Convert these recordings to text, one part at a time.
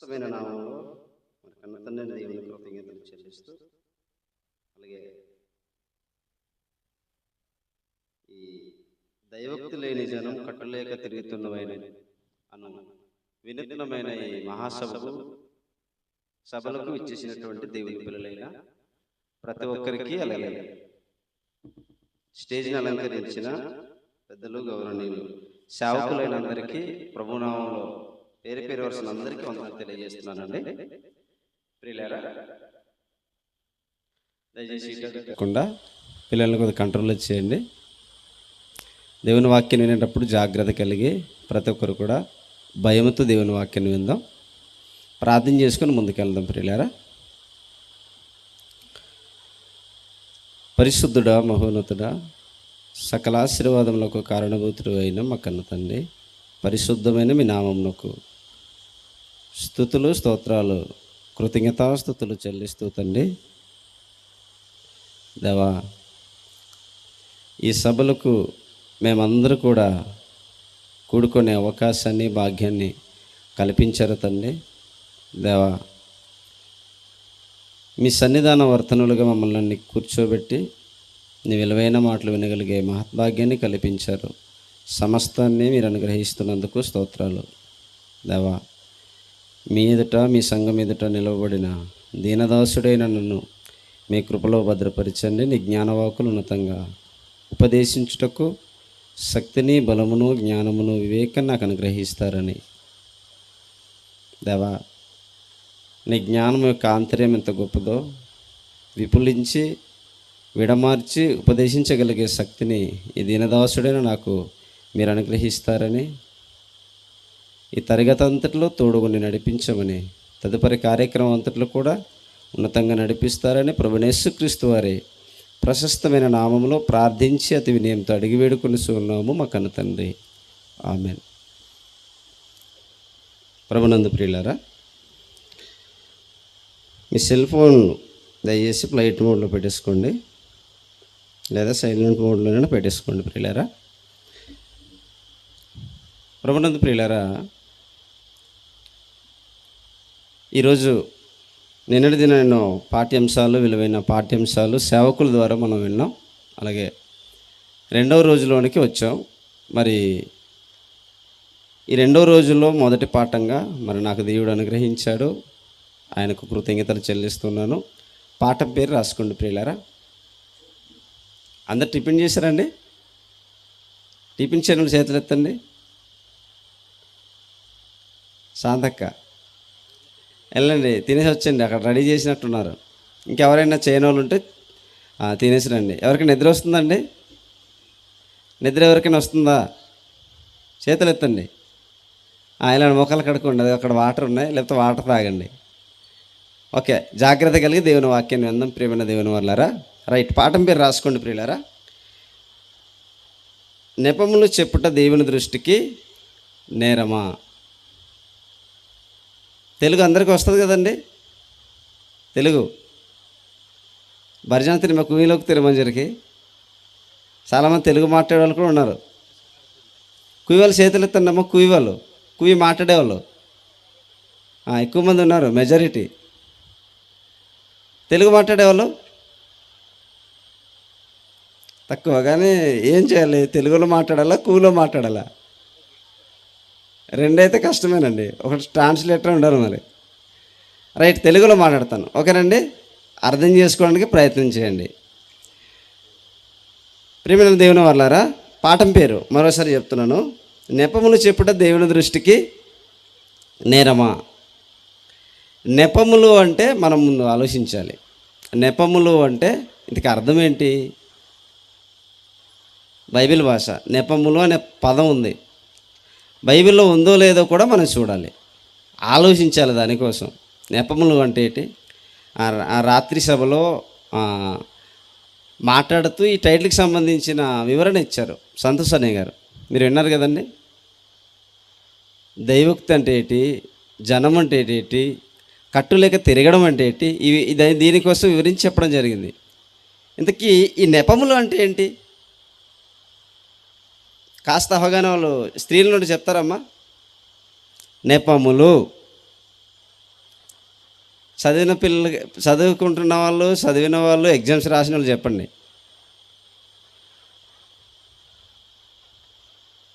ప్రశస్తమైన నామంలో మన కన్న తండ్రి దేవుని కృతజ్ఞతలు చెల్లిస్తూ, అలాగే ఈ దైవక్తి లేని జనం కట్టులేక తిరుగుతున్నవైన అను వినూత్నమైన ఈ సభలకు ఇచ్చేసినటువంటి దేవుని పిల్లలైన ప్రతి ఒక్కరికి, అలాగే స్టేజ్ని అలంకరించిన పెద్దలు, గౌరవనీయులు, సేవకులైన అందరికీ ప్రభునామంలో పేరు పేరు వరుసలు అందరికీ వందనాలు తెలియజేస్తున్నానండి. ప్రియులారా, దయచేసి కాకుండా పిల్లల్ని కొద్దిగా కంట్రోల్లో చేయండి. దేవుని వాక్యం వినేటప్పుడు జాగ్రత్త కలిగి ప్రతి ఒక్కరు కూడా భయంతో దేవుని వాక్యాన్ని విందాం, ప్రార్థన చేసుకొని ముందుకెళ్దాం. ప్రియులారా, పరిశుద్ధుడా, మహోన్నతుడా, సకల ఆశీర్వాదములకు కారణభూతుడు అయిన మా కన్న తండ్రి, పరిశుద్ధమైన మీ నామమునకు స్తుతులు, స్తోత్రాలు, కృతజ్ఞతాస్తుతులు చెల్లిస్తూ తండ్రి దేవా, ఈ సభలకు మేమందరూ కూడా కూడుకునే అవకాశాన్ని, భాగ్యాన్ని కల్పించారు తండ్రి దేవా. మీ సన్నిధాన వర్తనులుగా మమ్మల్ని కూర్చోబెట్టి నీ విలువైన మాటలు వినగలిగే మహద్భాగ్యాన్ని కల్పించారు. సమస్తాన్ని మీరు అనుగ్రహిస్తున్నందుకు స్తోత్రాలు దేవా. మీ ఎదుట, మీ సంఘం ఎదుట నిలవబడిన దీనదాసుడైన నన్ను మీ కృపలో భద్రపరచండి. నీ జ్ఞానవాకులు ఉన్నతంగా ఉపదేశించుటకు శక్తిని, బలమును, జ్ఞానమును, వివేకాన్ని నాకు అనుగ్రహిస్తారని దేవా. నీ జ్ఞానం యొక్క ఆంతర్యం ఎంత గొప్పదో విపులించి విడమార్చి ఉపదేశించగలిగే శక్తిని ఈ దీనదాసుడైన నాకు మీరు అనుగ్రహిస్తారని, ఈ తరగతి అంతట్లో తోడుగుని నడిపించమని, తదుపరి కార్యక్రమం అంతట్లో కూడా ఉన్నతంగా నడిపిస్తారని ప్రభువైన యేసుక్రీస్తు వారి ప్రశస్తమైన నామంలో ప్రార్థించి అతి వినయంతో అడిగి వేడుకొని ఉన్నాము మా కన్న తండ్రి, ఆమెన్. ప్రభునందు ప్రియులారా, మీ సెల్ ఫోన్ దయచేసి ఫ్లైట్ మోడ్లో పెట్టేసుకోండి, లేదా సైలెంట్ మోడ్లోనే పెట్టేసుకోండి. ప్రియులారా, ప్రభునందు ప్రియులారా, ఈరోజు నిన్నటి దిన ఎన్నో పాఠ్యాంశాలు, విలువైన పాఠ్యాంశాలు సేవకుల ద్వారా మనం విన్నాం. అలాగే రెండవ రోజులోనికి వచ్చాం. మరి ఈ రెండవ రోజుల్లో మొదటి పాఠంగా మరి నాకు దేవుడు అనుగ్రహించాడు, ఆయనకు కృతజ్ఞతలు చెల్లిస్తున్నాను. పాఠం పేరు రాసుకోండి ప్రియులారా. అందరు టిఫిన్ చేశారండి? టిఫిన్ చేయడం చేతులు ఎత్తండి. శాంతక్క వెళ్ళండి, తినేసి వచ్చండి, అక్కడ రెడీ చేసినట్టున్నారు. ఇంకెవరైనా చేయని వాళ్ళు ఉంటే తినేసి రండి. ఎవరికైనా నిద్ర వస్తుందండి? నిద్ర ఎవరికైనా వస్తుందా? చేతులు ఎత్తండి. ఇలా మొక్కలు కడుక్కోండి, అది అక్కడ వాటర్ ఉన్నాయి, లేకపోతే వాటర్ తాగండి. ఓకే, జాగ్రత్త కలిగి దేవుని వాక్యాన్ని విందాం ప్రియమైన దేవుని వాళ్ళారా. రైట్, పాఠం పేరు రాసుకోండి ప్రియులారా. నెపములు చెప్పుట దేవుని దృష్టికి నేరమా? తెలుగు అందరికీ వస్తుంది కదండి. తెలుగు భర్జన తిరిమ కుయిలోకి తిరుమంజరికి చాలామంది తెలుగు మాట్లాడే వాళ్ళు కూడా ఉన్నారు. కుయ్యవాళ్ళు చేతులు ఎత్తండమ్మా. కుయ్యవాళ్ళు, కుయ్యి మాట్లాడేవాళ్ళు ఎక్కువ మంది ఉన్నారు, మెజారిటీ. తెలుగు మాట్లాడేవాళ్ళు తక్కువ, కానీ ఏం చేయాలి? తెలుగులో మాట్లాడాలా, కూలో మాట్లాడాలా? రెండైతే కష్టమేనండి, ఒకటి ట్రాన్స్లేటర్ ఉండాలి మరి. రైట్, తెలుగులో మాట్లాడతాను, ఓకేనండి? అర్థం చేసుకోవడానికి ప్రయత్నం చేయండి. ప్రియమైన దేవుని వాళ్ళారా, పాఠం పేరు మరోసారి చెప్తున్నాను. నెపములు చెప్పుట దేవుని దృష్టికి నేరమా? నెపములు అంటే మనం ముందు ఆలోచించాలి. నెపములు అంటే ఇంతకు అర్థం ఏంటి? బైబిల్ భాష నెపములు అనే పదం ఉంది. బైబిల్లో ఉందో లేదో కూడా మనం చూడాలి, ఆలోచించాలి. దానికోసం నెపములు అంటే ఏంటి? ఆ రాత్రి సభలో మాట్లాడుతూ ఈ టైటిల్కి సంబంధించిన వివరణ ఇచ్చారు సంతోష్ అన్నయ్య గారు. మీరు విన్నారు కదండి. దైవోక్తి అంటే ఏంటి, జనం అంటే ఏంటి, కట్టులేక తిరగడం అంటే ఏంటి, ఇవి దీనికోసం వివరించి చెప్పడం జరిగింది. ఇంతకీ ఈ నెపములు అంటే ఏంటి? కాస్త అవగాహన వాళ్ళు స్త్రీల నుండి చెప్తారమ్మా. నెపములు చదువుకుంటున్న వాళ్ళు, చదివిన వాళ్ళు, ఎగ్జామ్స్ రాసిన వాళ్ళు చెప్పండి.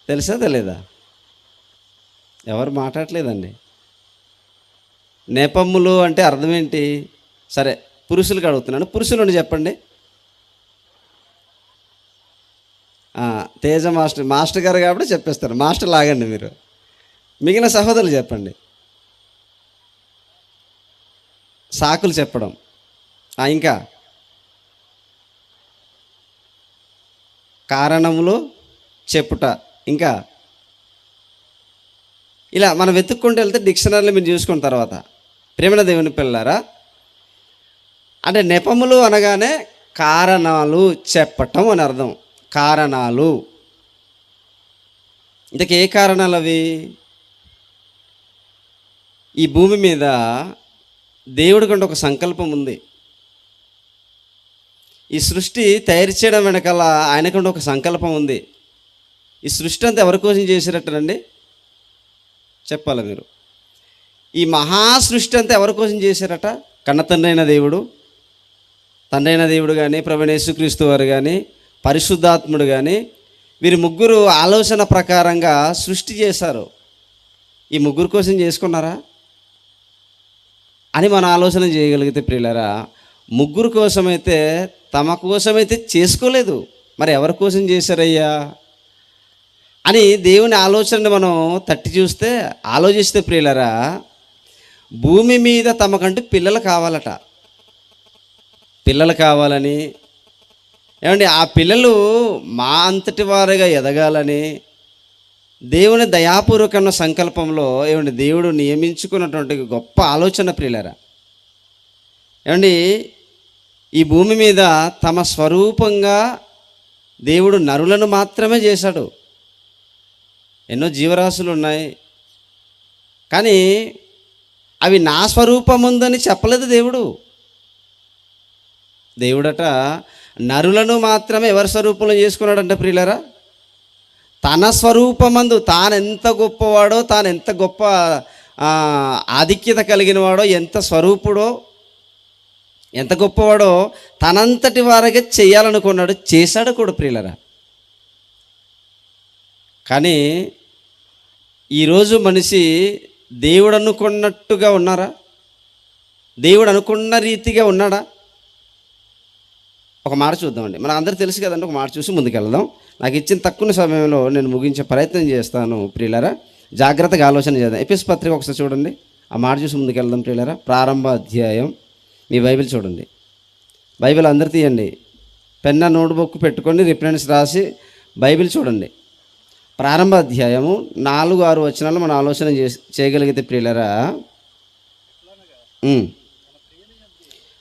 తెలుసా తెలీదా? ఎవరు మాట్లాడలేదండి. నెపములు అంటే అర్థం ఏంటి? సరే, పురుషులకు అడుగుతున్నాను, పురుషులను చెప్పండి. తేజ మాస్టర్ గారు కాబట్టి చెప్పేస్తారు. మాస్టర్ లాగండి మీరు. మిగిలిన సహోదరులు చెప్పండి. సాకులు చెప్పడం, ఇంకా కారణములు చెప్పుట, ఇంకా ఇలా మనం వెతుక్కుంటూ వెళ్తే డిక్షనరీలో మీరు చూసుకున్న తర్వాత, ప్రేమల దేవుని పిల్లారా, అంటే నెపములు అనగానే కారణాలు చెప్పటం అని అర్థం. కారణాలు, ఇంతకీ ఏ కారణాలు అవి? ఈ భూమి మీద దేవుడికంటే ఒక సంకల్పం ఉంది. ఈ సృష్టి తయారు చేయడం వెనకాల ఆయనకంటే ఒక సంకల్పం ఉంది. ఈ సృష్టి అంతా ఎవరి కోసం చేసినట్టనండి చెప్పాలి మీరు. ఈ మహా సృష్టి అంతా ఎవరి కోసం చేశారట? కన్న తండ్రి అయిన దేవుడు కానీ, ప్రభువైన యేసుక్రీస్తు వారు కానీ, పరిశుద్ధాత్ముడు కానీ, వీరి ముగ్గురు ఆలోచన ప్రకారంగా సృష్టి చేశారు. ఈ ముగ్గురు కోసం చేసుకున్నారా అని మనం ఆలోచన చేయగలిగితే ప్రియులారా, ముగ్గురు కోసమైతే, తమ కోసమైతే చేసుకోలేదు, మరి ఎవరి కోసం చేశారయ్యా అని దేవుని ఆలోచనని మనం తట్టి చూస్తే, ఆలోచిస్తే ప్రియులారా, భూమి మీద తమకంటూ పిల్లలు కావాలట. పిల్లలు కావాలని, ఏమండి, ఆ పిల్లలు మా అంతటి వారుగా ఎదగాలని దేవుని దయాపూర్వకమైన సంకల్పంలో ఏమండి దేవుడు నియమించుకున్నటువంటి గొప్ప ఆలోచన ప్రియులారా. ఏమండి, ఈ భూమి మీద తమ స్వరూపంగా దేవుడు నరులను మాత్రమే చేశాడు. ఎన్నో జీవరాశులు ఉన్నాయి, కానీ అవి నా స్వరూపం ఉందని చెప్పలేదు దేవుడు. దేవుడట నరులను మాత్రమే ఎవరి స్వరూపంలో చేసుకున్నాడంట ప్రియులారా? తన స్వరూపమందు తాను ఎంత గొప్పవాడో, తాను ఎంత గొప్ప ఆధిక్యత కలిగిన వాడో, ఎంత స్వరూపుడో, ఎంత గొప్పవాడో తనంతటి వారిగా చేయాలనుకున్నాడు, చేశాడు కూడా ప్రియులారా. కానీ ఈరోజు మనిషి దేవుడు అనుకున్నట్టుగా ఉన్నారా? దేవుడు అనుకున్న రీతిగా ఉన్నాడా? ఒక మాట చూద్దామండి. మన అందరూ తెలుసు కదండి, ఒక మాట చూసి ముందుకెళ్దాం. నాకు ఇచ్చిన తక్కువ సమయంలో నేను ముగించే ప్రయత్నం చేస్తాను ప్రియులారా. జాగ్రత్తగా ఆలోచన చేద్దాం. ఎఫెసీ పత్రిక ఒకసారి చూడండి, ఆ మాట చూసి ముందుకెళ్దాం ప్రియులారా. ప్రారంభ అధ్యాయం, మీ బైబిల్ చూడండి. బైబిల్ అందరు తీయండి, పెన్న నోట్బుక్ పెట్టుకొని రిఫరెన్స్ రాసి బైబిల్ చూడండి. ప్రారంభ అధ్యాయము 4-6 వచనాలు మనం ఆలోచన చేయగలిగితే ప్రియులారా,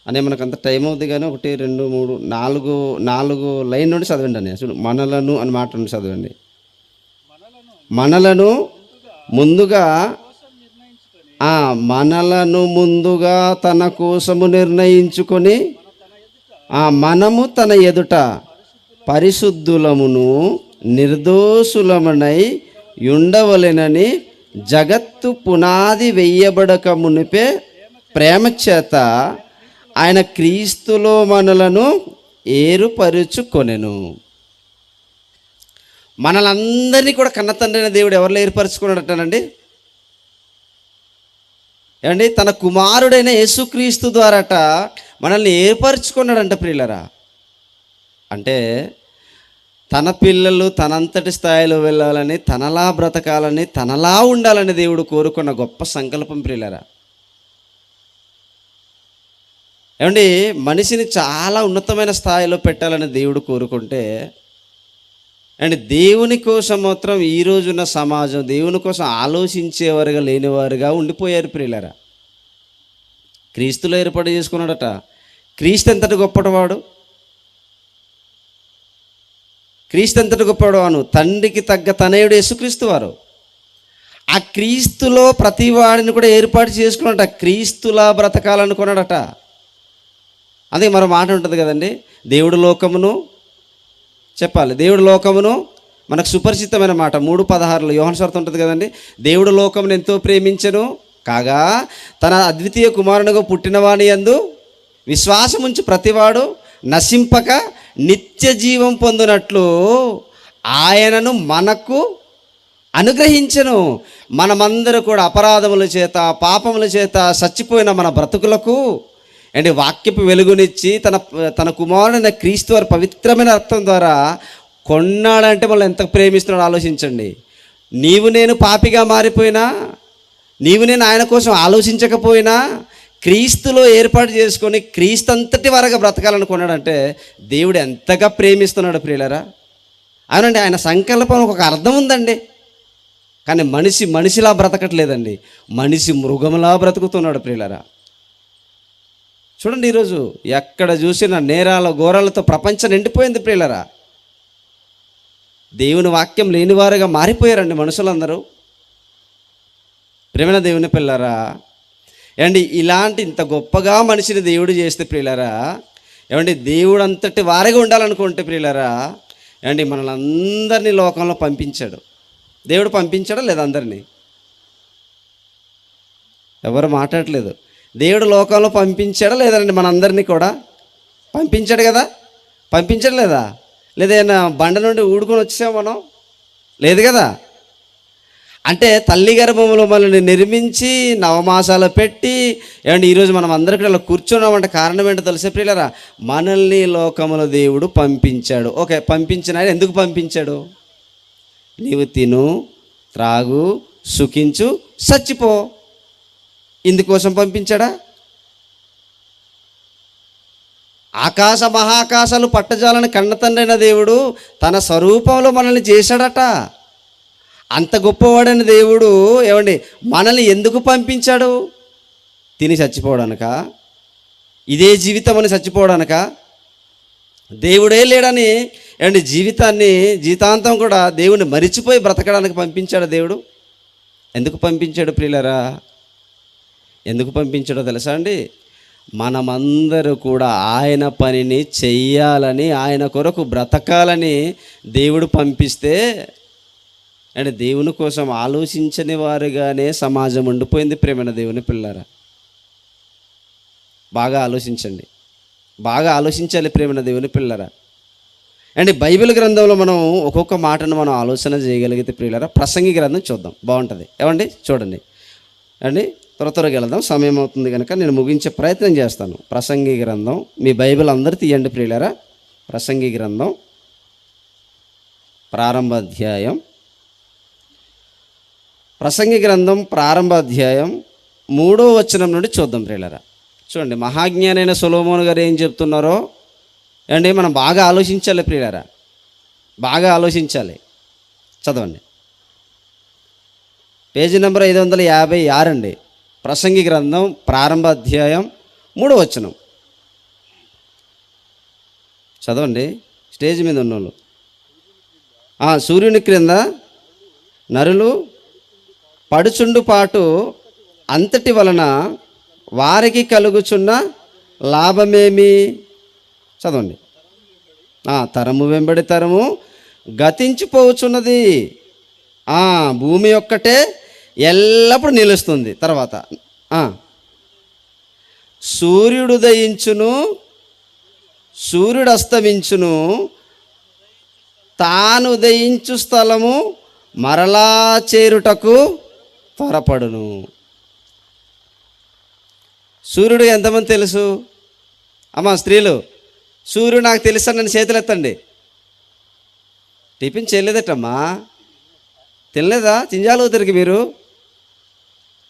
అనే మనకు అంత టైం అవుతుంది కానీ 1, 2, 3, 4 లైన్ నుండి చదవండి అని చూడు. మనలను అని మాట నుండి చదవండి. మనలను ముందుగా తన కోసము నిర్ణయించుకొని మనము తన ఎదుట పరిశుద్ధులమును నిర్దోషులమునై ఉండవలెనని జగత్తు పునాది వెయ్యబడక మునిపే ప్రేమ చేత ఆయన క్రీస్తులో మనలను ఏర్పరుచుకొనెను. మనలందరినీ కూడా కన్న తండ్రి అయిన దేవుడు ఎవరిలో ఏర్పరచుకున్నాడటనండి? ఏమండి, తన కుమారుడైన యేసుక్రీస్తు ద్వారాట మనల్ని ఏర్పరచుకున్నాడంట ప్రియులరా. అంటే తన పిల్లలు తనంతటి స్థాయిలో వెళ్ళాలని, తనలా బ్రతకాలని, తనలా ఉండాలని దేవుడు కోరుకున్న గొప్ప సంకల్పం ప్రియులరా. ఏమండి, మనిషిని చాలా ఉన్నతమైన స్థాయిలో పెట్టాలని దేవుడు కోరుకుంటే, అండ్ దేవుని కోసం మాత్రం ఈ రోజున్న సమాజం దేవుని కోసం ఆలోచించేవారుగా లేనివారుగా ఉండిపోయారు ప్రియులారా. క్రీస్తులో ఏర్పాటు చేసుకున్నాడట. క్రీస్తు ఎంతటి గొప్పవాడు, క్రీస్తు ఎంతటి గొప్పవాడు అను తండ్రికి తగ్గ తనయుడు యేసుక్రీస్తు వారు. ఆ క్రీస్తులో ప్రతి వాడిని కూడా ఏర్పాటు చేసుకున్నాడట. క్రీస్తులా బ్రతకాలనుకున్నాడట. అదే మరో మాట ఉంటుంది కదండి, దేవుడు లోకమును చెప్పాలి. దేవుడు లోకమును మనకు సుపరిచితమైన మాట 3:16 యోహాను సువార్త ఉంటుంది కదండి. దేవుడు లోకమును ఎంతో ప్రేమించెను, కాగా తన అద్వితీయ కుమారునిగా పుట్టినవాని యందు విశ్వాసముంచి ప్రతివాడు నశింపక నిత్య జీవం పొందినట్లు ఆయనను మనకు అనుగ్రహించెను. మనమందరూ కూడా అపరాధముల చేత పాపముల చేత చచ్చిపోయిన మన బ్రతుకులకు అంటే వాక్యపు వెలుగునిచ్చి తన కుమారుడైన క్రీస్తు వారి పవిత్రమైన రక్తం ద్వారా కొన్నాడంటే మనం ఎంత ప్రేమిస్తున్నాడో ఆలోచించండి. నీవు నేను పాపిగా మారిపోయినా, నీవు నేను ఆయన కోసం ఆలోచించకపోయినా, క్రీస్తులో ఏర్పాటు చేసుకొని క్రీస్తు అంతటి వరకు బ్రతకాలనుకున్నాడంటే దేవుడు ఎంతగా ప్రేమిస్తున్నాడు ప్రియులరా. అవునండి, ఆయన సంకల్పం ఒక అర్థం ఉందండి. కానీ మనిషిలా బ్రతకట్లేదండి, మనిషి మృగంలా బ్రతుకుతున్నాడు ప్రియులరా. చూడండి, ఈరోజు ఎక్కడ చూసినా నేరాల ఘోరాలతో ప్రపంచం నిండిపోయింది ప్రియులరా. దేవుని వాక్యం లేనివారుగా మారిపోయారండి మనుషులందరూ. ప్రేమైన దేవుని పిల్లరా, ఏమండి ఇలాంటి ఇంత గొప్పగా మనిషిని దేవుడు చేస్తే ప్రియులరా, ఏమండి దేవుడు అంతటి వారిగా ఉండాలనుకుంటే ప్రియులరా, ఏమండి మనల్ని అందరినీ లోకంలో పంపించాడు. దేవుడు పంపించాడా లేదా? అందరినీ ఎవరు మాట్లాడట్లేదు. దేవుడు లోకంలో పంపించాడా లేదండి? మనందరినీ కూడా పంపించాడు కదా. పంపించడం లేదా? లేదైనా బండ నుండి ఊడుకొని వచ్చాం మనం? లేదు కదా. అంటే తల్లి గర్భములో మనల్ని నిర్మించి నవమాసాలు పెట్టి ఏమంటే ఈరోజు మనం అందరికీ అలా కూర్చున్నామంటే కారణం ఏంటో తెలిసే ప్రియులరా, మనల్ని లోకములో దేవుడు పంపించాడు. ఓకే, పంపించిన ఆయన ఎందుకు పంపించాడు? నీవు తిను, త్రాగు, సుఖించు, చచ్చిపో. ఇందుకోసం పంపించాడా? ఆకాశ మహాకాశాలు పట్టజాలని కన్నతండ్రైన దేవుడు తన స్వరూపంలో మనల్ని చేశాడట. అంత గొప్పవాడైన దేవుడు ఏమండి మనల్ని ఎందుకు పంపించాడు? తిని చచ్చిపోవడానిక? ఇదే జీవితం అని చచ్చిపోవడానిక? దేవుడే లేడని ఏమండి జీవితాంతం కూడా దేవుడిని మరిచిపోయి బ్రతకడానికి పంపించాడు దేవుడు. ఎందుకు పంపించాడు ప్రియులరా? ఎందుకు పంపించాడో తెలుసా అండి? మనమందరూ కూడా ఆయన పనిని చెయ్యాలని, ఆయన కొరకు బ్రతకాలని దేవుడు పంపిస్తే అంటే దేవుని కోసం ఆలోచించని వారుగానే సమాజం ఉండిపోయింది. ప్రేమైన దేవుని పిల్లరా, బాగా ఆలోచించండి, బాగా ఆలోచించాలి ప్రేమైన దేవుని పిల్లరా. అండ్ బైబిల్ గ్రంథంలో మనం ఒక్కొక్క మాటను మనం ఆలోచన చేయగలిగితే ప్రియులరా, ప్రసంగి గ్రంథం చూద్దాం, బాగుంటుంది. ఏమండి చూడండి అండి, త్వరగా వెళ్దాం, సమయం అవుతుంది కనుక నేను ముగించే ప్రయత్నం చేస్తాను. ప్రసంగి గ్రంథం, మీ బైబిల్ అందరూ తీయండి ప్రియులరా. ప్రసంగి గ్రంథం ప్రారంభ అధ్యాయం, ప్రసంగి గ్రంథం ప్రారంభ అధ్యాయం 3వ వచనం నుండి చూద్దాం ప్రియులరా. చూడండి, మహాజ్ఞానైన సొలొమోను గారు ఏం చెప్తున్నారో అండి మనం బాగా ఆలోచించాలి ప్రియులరా, బాగా ఆలోచించాలి. చదవండి, పేజీ నెంబర్ 556 అండి. ప్రసంగి గ్రంథం ప్రారంభ అధ్యాయం 3వ వచనం చదవండి. స్టేజ్ మీద ఉన్నోళ్ళు. సూర్యుని క్రింద నరులు పడుచుండు పాటు అంతటి వలన వారికి కలుగుచున్న లాభమేమి? చదవండి. తరము వెంబడి తరము గతించిపోవచ్చున్నది, భూమి ఒక్కటే ఎల్లప్పుడూ నిలుస్తుంది. తర్వాత సూర్యుడు ఉదయించును, సూర్యుడు అస్తమించును, తాను ఉదయించు స్థలము మరలా చేరుటకు త్వరపడును. సూర్యుడు ఎంతమంది తెలుసు? అమ్మా స్త్రీలు, సూర్యుడు నాకు తెలుసా? నన్ను చేతులు ఎత్తండి. టిఫిన్ చేయలేదటమ్మా, తినలేదా? చింజాలు తిరిగి మీరు.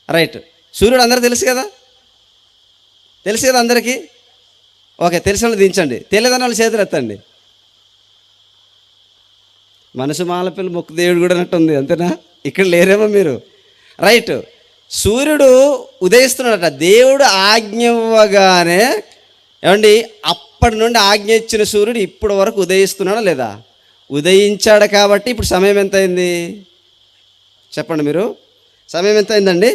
రైట్, సూర్యుడు అందరికీ తెలుసు కదా, తెలుసు కదా అందరికీ. ఓకే, తెలిసిన వాళ్ళు దించండి, తెలియదని వాళ్ళు చేతులు ఎత్తండి. మనసు మాలపిల్లి మొక్కు దేవుడు కూడా అన్నట్టుంది, అంతేనా? ఇక్కడ లేరేమో మీరు. రైట్, సూర్యుడు ఉదయిస్తున్నాడట. దేవుడు ఆజ్ఞ ఇవ్వగానే ఏమండి అప్పటి నుండి ఆజ్ఞ ఇచ్చిన సూర్యుడు ఇప్పటి వరకు ఉదయిస్తున్నాడా లేదా? ఉదయించాడు. కాబట్టి ఇప్పుడు సమయం ఎంత అయింది చెప్పండి మీరు? సమయం ఎంత అయిందండి?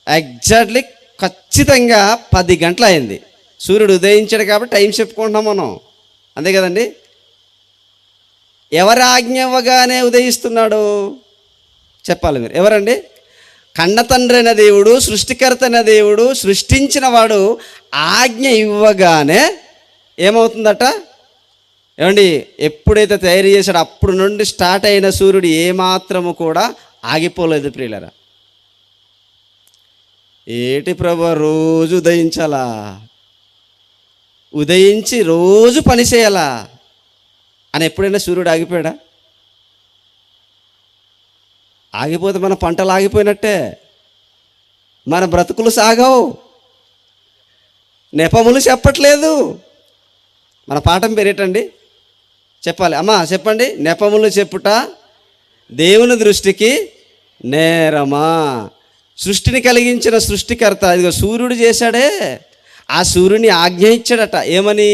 ఎగ్జాక్ట్లీ ఖచ్చితంగా 10 గంటలు అయింది. సూర్యుడు ఉదయించాడు కాబట్టి టైం చెప్పుకుంటున్నాం మనం, అంతే కదండి. ఎవరి ఆజ్ఞ ఇవ్వగానే ఉదయిస్తున్నాడు చెప్పాలి మీరు. ఎవరండి? కన్న తండ్రి అయిన దేవుడు, సృష్టికర్త అయిన దేవుడు, సృష్టించిన వాడు ఆజ్ఞ ఇవ్వగానే ఏమవుతుందట? ఏమండి, ఎప్పుడైతే తయారు చేశాడో అప్పుడు నుండి స్టార్ట్ అయిన సూర్యుడు ఏమాత్రము కూడా ఆగిపోలేదు ప్రియులరా. ఏటి ప్రభు రోజు ఉదయించాలా, ఉదయించి రోజు పని చేయాలా అని ఎప్పుడైనా సూర్యుడు ఆగిపోయాడా? ఆగిపోతే మన పంటలు ఆగిపోయినట్టే, మన బ్రతుకులు సాగవు. నెపములు చెప్పట్లేదు. మన పాఠం పేరేటండి? చెప్పాలి అమ్మా, చెప్పండి. నెపములు చెప్పుట దేవుని దృష్టికి నేరమా? సృష్టిని కలిగించిన సృష్టికర్త ఇదిగో సూర్యుడు చేశాడే, ఆ సూర్యుని ఆజ్ఞ ఇచ్చాడట. ఏమని?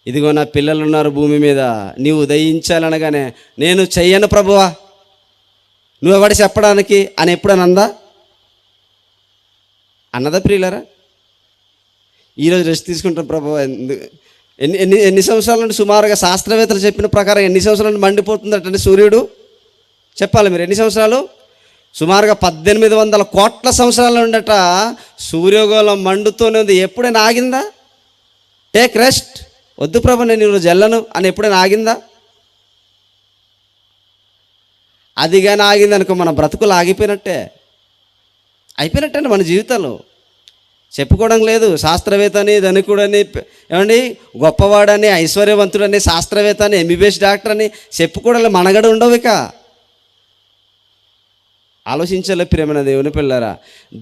ఇదిగో నా పిల్లలు ఉన్నారు భూమి మీద, నీవు ఉదయించాలనగానే నేను చెయ్యను ప్రభువా, నువ్వెవడి చెప్పడానికి అని ఎప్పుడని అందా? అన్నదా ప్రియులరా? ఈరోజు రెస్ట్ తీసుకుంటాం ప్రభువా. ఎన్ని ఎన్ని ఎన్ని సంవత్సరాల నుండి సుమారుగా శాస్త్రవేత్తలు చెప్పిన ప్రకారం ఎన్ని సంవత్సరాల నుండి మండిపోతుందటండి సూర్యుడు? చెప్పాలి మీరు. ఎన్ని సంవత్సరాలు? సుమారుగా 1800 కోట్ల సంవత్సరాల నుండట సూర్యగోళం మండుతూనే ఉంది. ఎప్పుడైనా ఆగిందా? టేక్ రెస్ట్, వద్దు ప్రభు నేను ఈరోజు వెళ్ళను అని ఎప్పుడైనా ఆగిందా? అది కానీ ఆగిందనుకో మన బ్రతుకులు ఆగిపోయినట్టే, అయిపోయినట్టే మన జీవితాలు. చెప్పుకోవడం లేదు. శాస్త్రవేత్త అని, ధనికుడని, ఏమండి గొప్పవాడని, ఐశ్వర్యవంతుడని, శాస్త్రవేత్త అని, ఎంబీబీఎస్ డాక్టర్ అని చెప్పుకోవడం మనగడ ఉండవు. ఇక ఆలోచించాలి ప్రియమైన దేవుని పిల్లరా.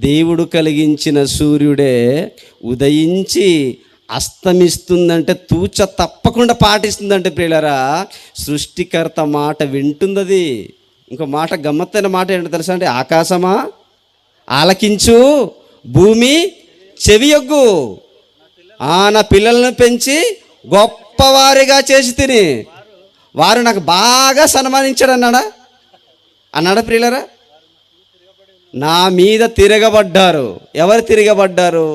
దేవుడు కలిగించిన సూర్యుడే ఉదయించి అస్తమిస్తుందంటే తూచ తప్పకుండా పాటిస్తుందంటే ప్రియులరా, సృష్టికర్త మాట వింటుంది. ఇంకో మాట, గమ్మత్తైన మాట ఏంటో తెలుసా అండి? ఆకాశమా ఆలకించు, భూమి చెవియొగ్గు, నా పిల్లలను పెంచి గొప్పవారిగా చేసి తిని వారు నాకు బాగా సన్మానించాడు అన్నాడా ప్రియులరా? నా మీద తిరగబడ్డారు. ఎవరు తిరగబడ్డారు?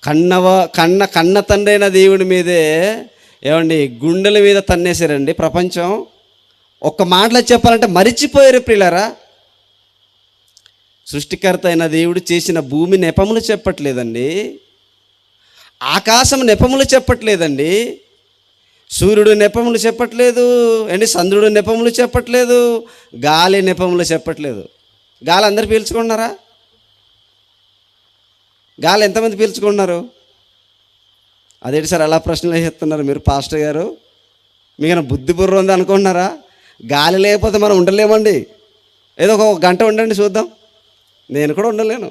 కన్న తండ్రి అయిన దేవుడి మీదే ఏమండి గుండెల మీద తన్నేశారండి ప్రపంచం. ఒక్క మాటలో చెప్పాలంటే మరిచిపోయారు ప్రియులరా. సృష్టికర్త అయిన దేవుడు చేసిన భూమి నెపములు చెప్పట్లేదండి, ఆకాశం నెపములు చెప్పట్లేదండి, సూర్యుడు నెపములు చెప్పట్లేదు అండి, చంద్రుడు నెపములు చెప్పట్లేదు, గాలి నెపములు చెప్పట్లేదు. గాలి అందరు పీల్చుకుంటున్నారా? గాలి ఎంతమంది పీల్చుకుంటున్నారు? అదేంటి సార్ అలా ప్రశ్నలు వేస్తున్నారు మీరు పాస్టర్ గారు? మీకు బుద్ధి బుర్ర ఉంది అనుకుంటున్నారా? గాలి లేకపోతే మనం ఉండలేమండి. ఏదో ఒక గంట ఉండండి చూద్దాం. నేను కూడా ఉండలేను.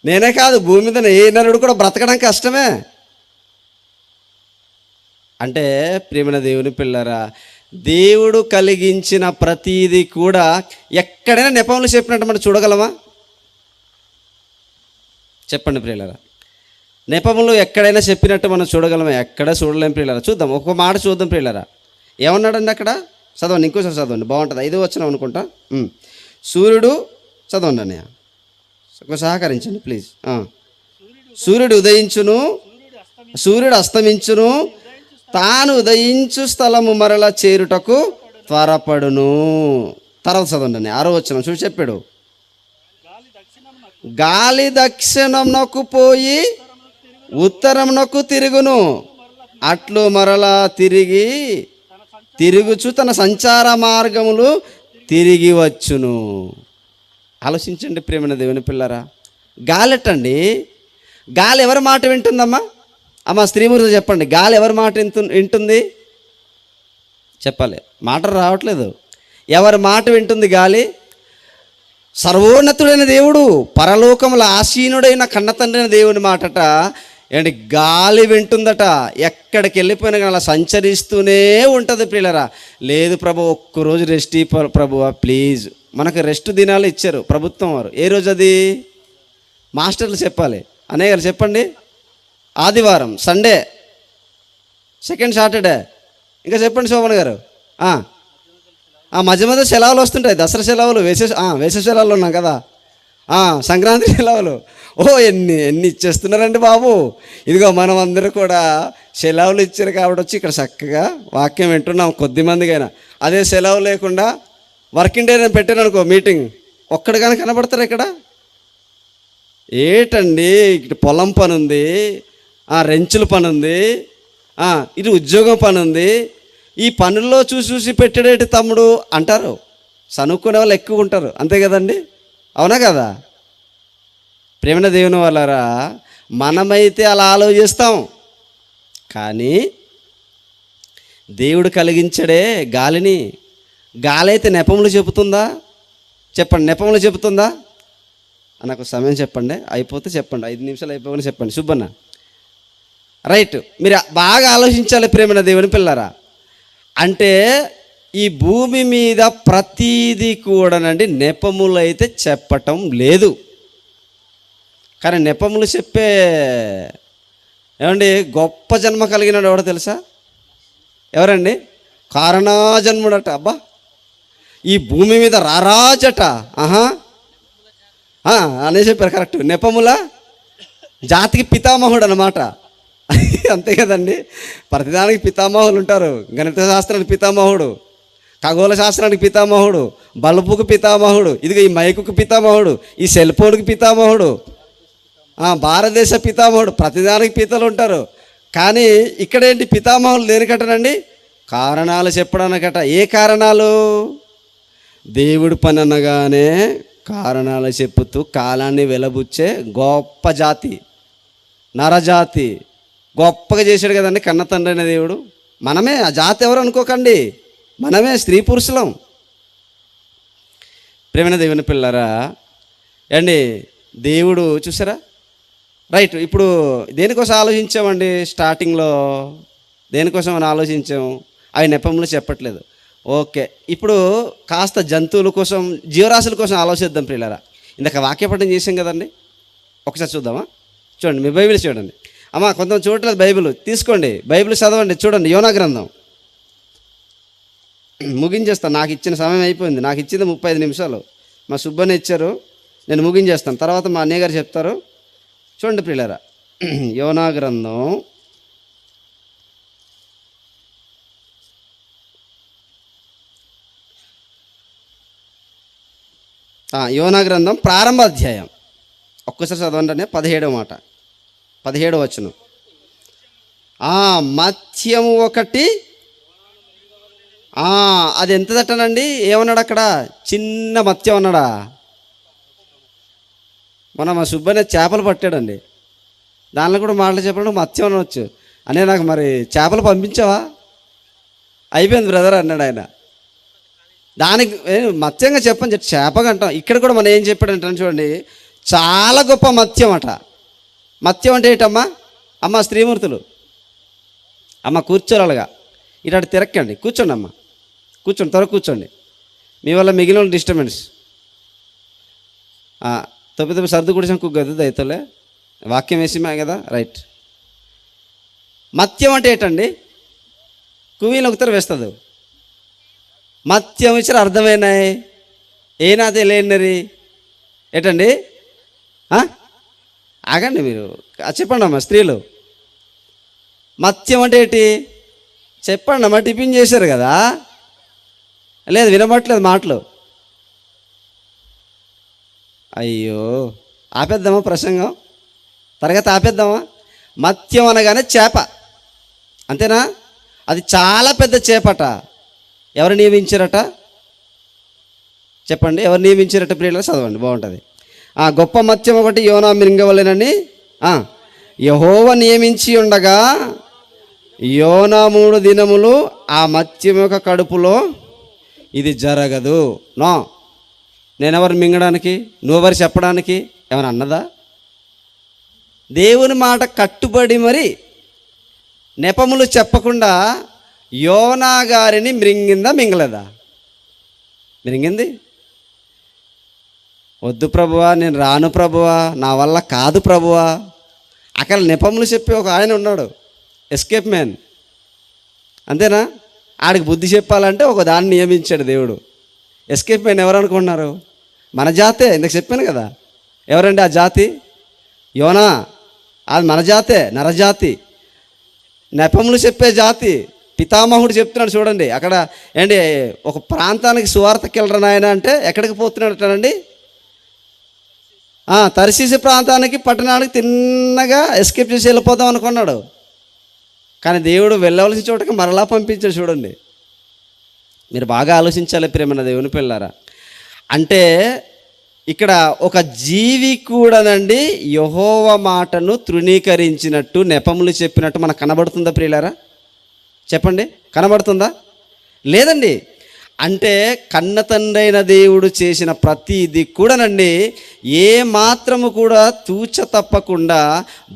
నేనే కాదు, భూమి మీద ఏ నరుడు కూడా బ్రతకడం కష్టమే. అంటే ప్రియమైన దేవుని పిల్లరా, దేవుడు కలిగించిన ప్రతీది కూడా ఎక్కడైనా నెపములు చెప్పినట్టు మనం చూడగలమా? చెప్పండి ప్రియులరా. నెపములు ఎక్కడైనా చెప్పినట్టు మనం చూడగలమా? ఎక్కడ చూడలేం ప్రియులరా. చూద్దాం, ఒక మాట చూద్దాం ప్రియులరా. ఏమన్నాడండి అక్కడ? చదవండి, ఇంకోసారి చదవండి, బాగుంటుంది. 5వ వచనం అనుకుంటా. సూర్యుడు, చదవండి అన్నయ్య, సహకరించండి ప్లీజ్. సూర్యుడు ఉదయించును, సూర్యుడు అస్తమించును, తాను ఉదయించు స్థలము మరలా చేరుటకు త్వరపడును. తర్వాత చదవండి అన్నయ్య, 6వ వచనం చూసి చెప్పాడు. గాలి దక్షిణంనకు పోయి ఉత్తరంనకు తిరుగును, అట్లు మరలా తిరుగుచు తన సంచార మార్గములు తిరిగి వచ్చును. ఆలోచించండి ప్రియమైన దేవుని పిల్లరా. గాలెట్టండి, గాలి ఎవరి మాట వింటుందమ్మా? అమ్మ స్త్రీమూర్తి చెప్పండి, గాలి ఎవరి మాట వింటుంది? చెప్పాలి, మాట రావట్లేదు. ఎవరి మాట వింటుంది గాలి? సర్వోన్నతుడైన దేవుడు, పరలోకముల ఆసీనుడైన కన్నతండ్రైన దేవుని మాటట ఏంటి గాలి వింటుందట. ఎక్కడికి వెళ్ళిపోయినా కానీ అలా సంచరిస్తూనే ఉంటుంది ప్రియులరా. లేదు ప్రభు ఒక్కరోజు రెస్ట్ ప్రభువా ప్లీజ్. మనకు రెస్ట్ దినాలు ఇచ్చారు ప్రభుత్వం వారు. ఏ రోజు అది? మాస్టర్లు చెప్పాలి, అన్నయ్య గారు చెప్పండి. ఆదివారం, సండే, సెకండ్ సాటర్డే, ఇంకా చెప్పండి శోభన్ గారు. మధ్య మధ్య సెలవులు వస్తుంటాయి, దసరా సెలవులు, వేసవి సెలవులు ఉన్నాం కదా, సంక్రాంతి సెలవులు. ఎన్ని ఇచ్చేస్తున్నారండి బాబు. ఇదిగో మనం అందరూ కూడా సెలవులు ఇచ్చారు కాబట్టి వచ్చి ఇక్కడ చక్కగా వాక్యం వింటున్నాం కొద్ది మందికైనా. అదే సెలవు లేకుండా వర్కింగ్ డే నేను పెట్టాను అనుకో మీటింగ్, ఒక్కడు కానీ కనబడతారు ఇక్కడ? ఏటండి ఇటు పొలం పని ఉంది, రెంచుల పని ఉంది, ఇటు ఉద్యోగం పని ఉంది, ఈ పనుల్లో చూసి చూసి పెట్టాడేటి తమ్ముడు అంటారు. చనుక్కునే వాళ్ళు ఎక్కువ ఉంటారు, అంతే కదండి? అవునా కదా? ప్రేమైన దేవుని వాళ్ళారా, మనమైతే అలా ఆలోచిస్తాం, కానీ దేవుడు కలిగించడే గాలిని. గాలి అయితే నెపములు చెబుతుందా? చెప్పండి, నెపములు చెబుతుందా? నాకు సమయం చెప్పండి, అయిపోతే చెప్పండి, 5 నిమిషాలు అయిపోగానే చెప్పండి. సుబ్బన్న, రైట్. మీరు బాగా ఆలోచించాలి ప్రేమైన దేవుని పిల్లరా. అంటే ఈ భూమి మీద ప్రతీది కూడానండి నెపములు అయితే చెప్పటం లేదు. కానీ నెపములు చెప్పే ఏమండి గొప్ప జన్మ కలిగినాడు ఎవడో తెలుసా? ఎవరండి? కారణాజన్ముడట. అబ్బా, ఈ భూమి మీద రారాజట. అనే చెప్పారు, కరెక్ట్. నెపముల జాతికి పితామహుడు అన్నమాట. అంతే కదండి? ప్రతిదానికి పితామహులు ఉంటారు. గణిత శాస్త్రానికి పితామహుడు, ఖగోళ శాస్త్రానికి పితామహుడు, బల్బుకు పితామహుడు, ఇదిగో ఈ మైకుకు పితామహుడు, ఈ సెల్ ఫోన్కి పితామహుడు, భారతదేశ పితామహుడు. ప్రతిదానికి పితలు ఉంటారు. కానీ ఇక్కడేంటి పితామహులు దేనికటనండి? కారణాలు చెప్పడానికట. ఏ కారణాలు? దేవుడి పని అనగానే కారణాలు చెప్పుతూ కాలాన్ని వెలబుచ్చే గొప్ప జాతి, నరజాతి. గొప్పగా చేశాడు కదండి కన్న తండ్రి అయిన దేవుడు. మనమే ఆ జాతి, ఎవరు అనుకోకండి, మనమే స్త్రీ పురుషులం. ప్రేమైన దేవుని పిల్లరా అండి, దేవుడు చూసారా? రైట్. ఇప్పుడు దేనికోసం ఆలోచించామండి? స్టార్టింగ్లో దేనికోసం అని ఆలోచించాము? అవి నెపములు చెప్పట్లేదు. ఓకే, ఇప్పుడు కాస్త జంతువుల కోసం, జీవరాశుల కోసం ఆలోచిద్దాం ప్రియులారా. ఇందాక వాక్యపఠనం చేసాం కదండి, ఒకసారి చూద్దామా? చూడండి, మీ బైబిల్ చూడండి. అమ్మా, కొంతమంది చూడట్లేదు, బైబిల్ తీసుకోండి, బైబిల్ చదవండి. చూడండి, యోనా గ్రంథం. ముగించేస్తాను, నాకు ఇచ్చిన సమయం అయిపోయింది. నాకు ఇచ్చింది 35 నిమిషాలు. మా సుబ్బని ఇచ్చారు, నేను ముగించేస్తాను. తర్వాత మా అన్నయ్య గారు చెప్తారు. చూడండి ప్రియులారా, యోనా గ్రంథం యోనా గ్రంథం ప్రారంభ అధ్యాయం ఒక్కసారి చదవండి. 17వ మాట, 17వ వచనం. మత్స్యము ఒకటి, అది ఎంతదట్టనండి? ఏమన్నాడు అక్కడ? చిన్న మత్స్యం అన్నాడా? మన సుబ్బనే చేపలు పట్టాడండి, దానిలో కూడా మాటలు చెప్పడం మత్స్యం అనవచ్చు. అనే నాకు మరి చేపలు పంపించావా? అయిపోయింది బ్రదర్ అన్నాడు ఆయన. దానికి మత్స్యంగా చెప్పని చెప్పి చేపగా అంటాం. ఇక్కడ కూడా మనం ఏం చెప్పాడంటాను చూడండి, చాలా గొప్ప మత్స్యం అట. మత్స్యం అంటే ఏంటమ్మా? అమ్మ స్త్రీమూర్తులు, అమ్మ కూర్చోరాలుగా ఇటు తిరక్కండి, కూర్చోండి అమ్మ, కూర్చోండి, త్వరగా కూర్చోండి. మీ వల్ల మిగిలిన డిస్టర్బెన్స్. తొప్పి సర్దు కూర్చొని కుగ్గదు దయతోలే, వాక్యం వేసిమా కదా. రైట్. మత్స్యం అంటే ఏంటండి? కువీలు ఒకతర వేస్తుంది. మత్స్యం ఇచ్చారు అర్థమైనాయి. ఏనాదే లేనరి ఏంటండి? ఆగండి మీరు, చెప్పండి అమ్మా స్త్రీలు. మత్స్యం అంటే ఏంటి చెప్పండి అమ్మా. టిఫిన్ చేశారు కదా? లేదు, వినబట్లేదు మాటలు. అయ్యో, ఆపేద్దామా ప్రసంగం? తరగతి ఆపేద్దామా? మత్స్యం అనగానే చేప, అంతేనా? అది చాలా పెద్ద చేపట. ఎవరు నియమించారట? చెప్పండి, ఎవరు నియమించారట? ప్రియులు చదవండి, బాగుంటుంది. గొప్ప మత్స్యం ఒకటి యోనా మింగవలెనని యెహోవా నియమించి ఉండగా యోనా 3 దినములు ఆ మత్స్యం యొక్క కడుపులో ఇది జరగదు. నో, నేనెవరు మింగడానికి, నువ్వెవరు చెప్పడానికి? ఏమైనా అన్నదా? దేవుని మాట కట్టుబడి మరి నెపములు చెప్పకుండా యోనా గారిని మింగిందా మింగలేదా? మింగింది. వద్దు ప్రభువా, నేను రాను ప్రభువా, నా వల్ల కాదు ప్రభువా. అక్కడ నెపములు చెప్పి ఒక ఆయన ఉన్నాడు, ఎస్కేప్ మ్యాన్, అంతేనా? ఆడికి బుద్ధి చెప్పాలంటే ఒక దాన్ని నియమించాడు దేవుడు. ఎస్కేప్ మ్యాన్ ఎవరు అనుకుంటున్నారు? మన జాతే. ఇందాక చెప్పాను కదా, ఎవరండి ఆ జాతి? యోనా. అది మన జాతే, నరజాతి, నెపములు చెప్పే జాతి. పితామహుడు చెప్తున్నాడు చూడండి అక్కడ. ఏంటి, ఒక ప్రాంతానికి సువార్తకి వెళ్ళరా నాయన అంటే ఎక్కడికి పోతున్నాడటండి? తర్షీసు ప్రాంతానికి పట్టణానికి తిన్నగా ఎస్కేప్ చేసి వెళ్ళిపోదాం అనుకున్నాడు. కానీ దేవుడు వెళ్ళవలసిన చోటకి మరలా పంపించాడు. చూడండి, మీరు బాగా ఆలోచించాలి ప్రియమైన దేవుని పిల్లారా. అంటే ఇక్కడ ఒక జీవి కూడానండి యెహోవా మాటను తృణీకరించినట్టు, నెపములు చెప్పినట్టు మనకు కనబడుతుందా ప్రియులారా? చెప్పండి, కనబడుతుందా? లేదండి. అంటే కన్న తండ్రైన దేవుడు చేసిన ప్రతిది కూడానండి ఏ మాత్రము కూడా తూచ తప్పకుండా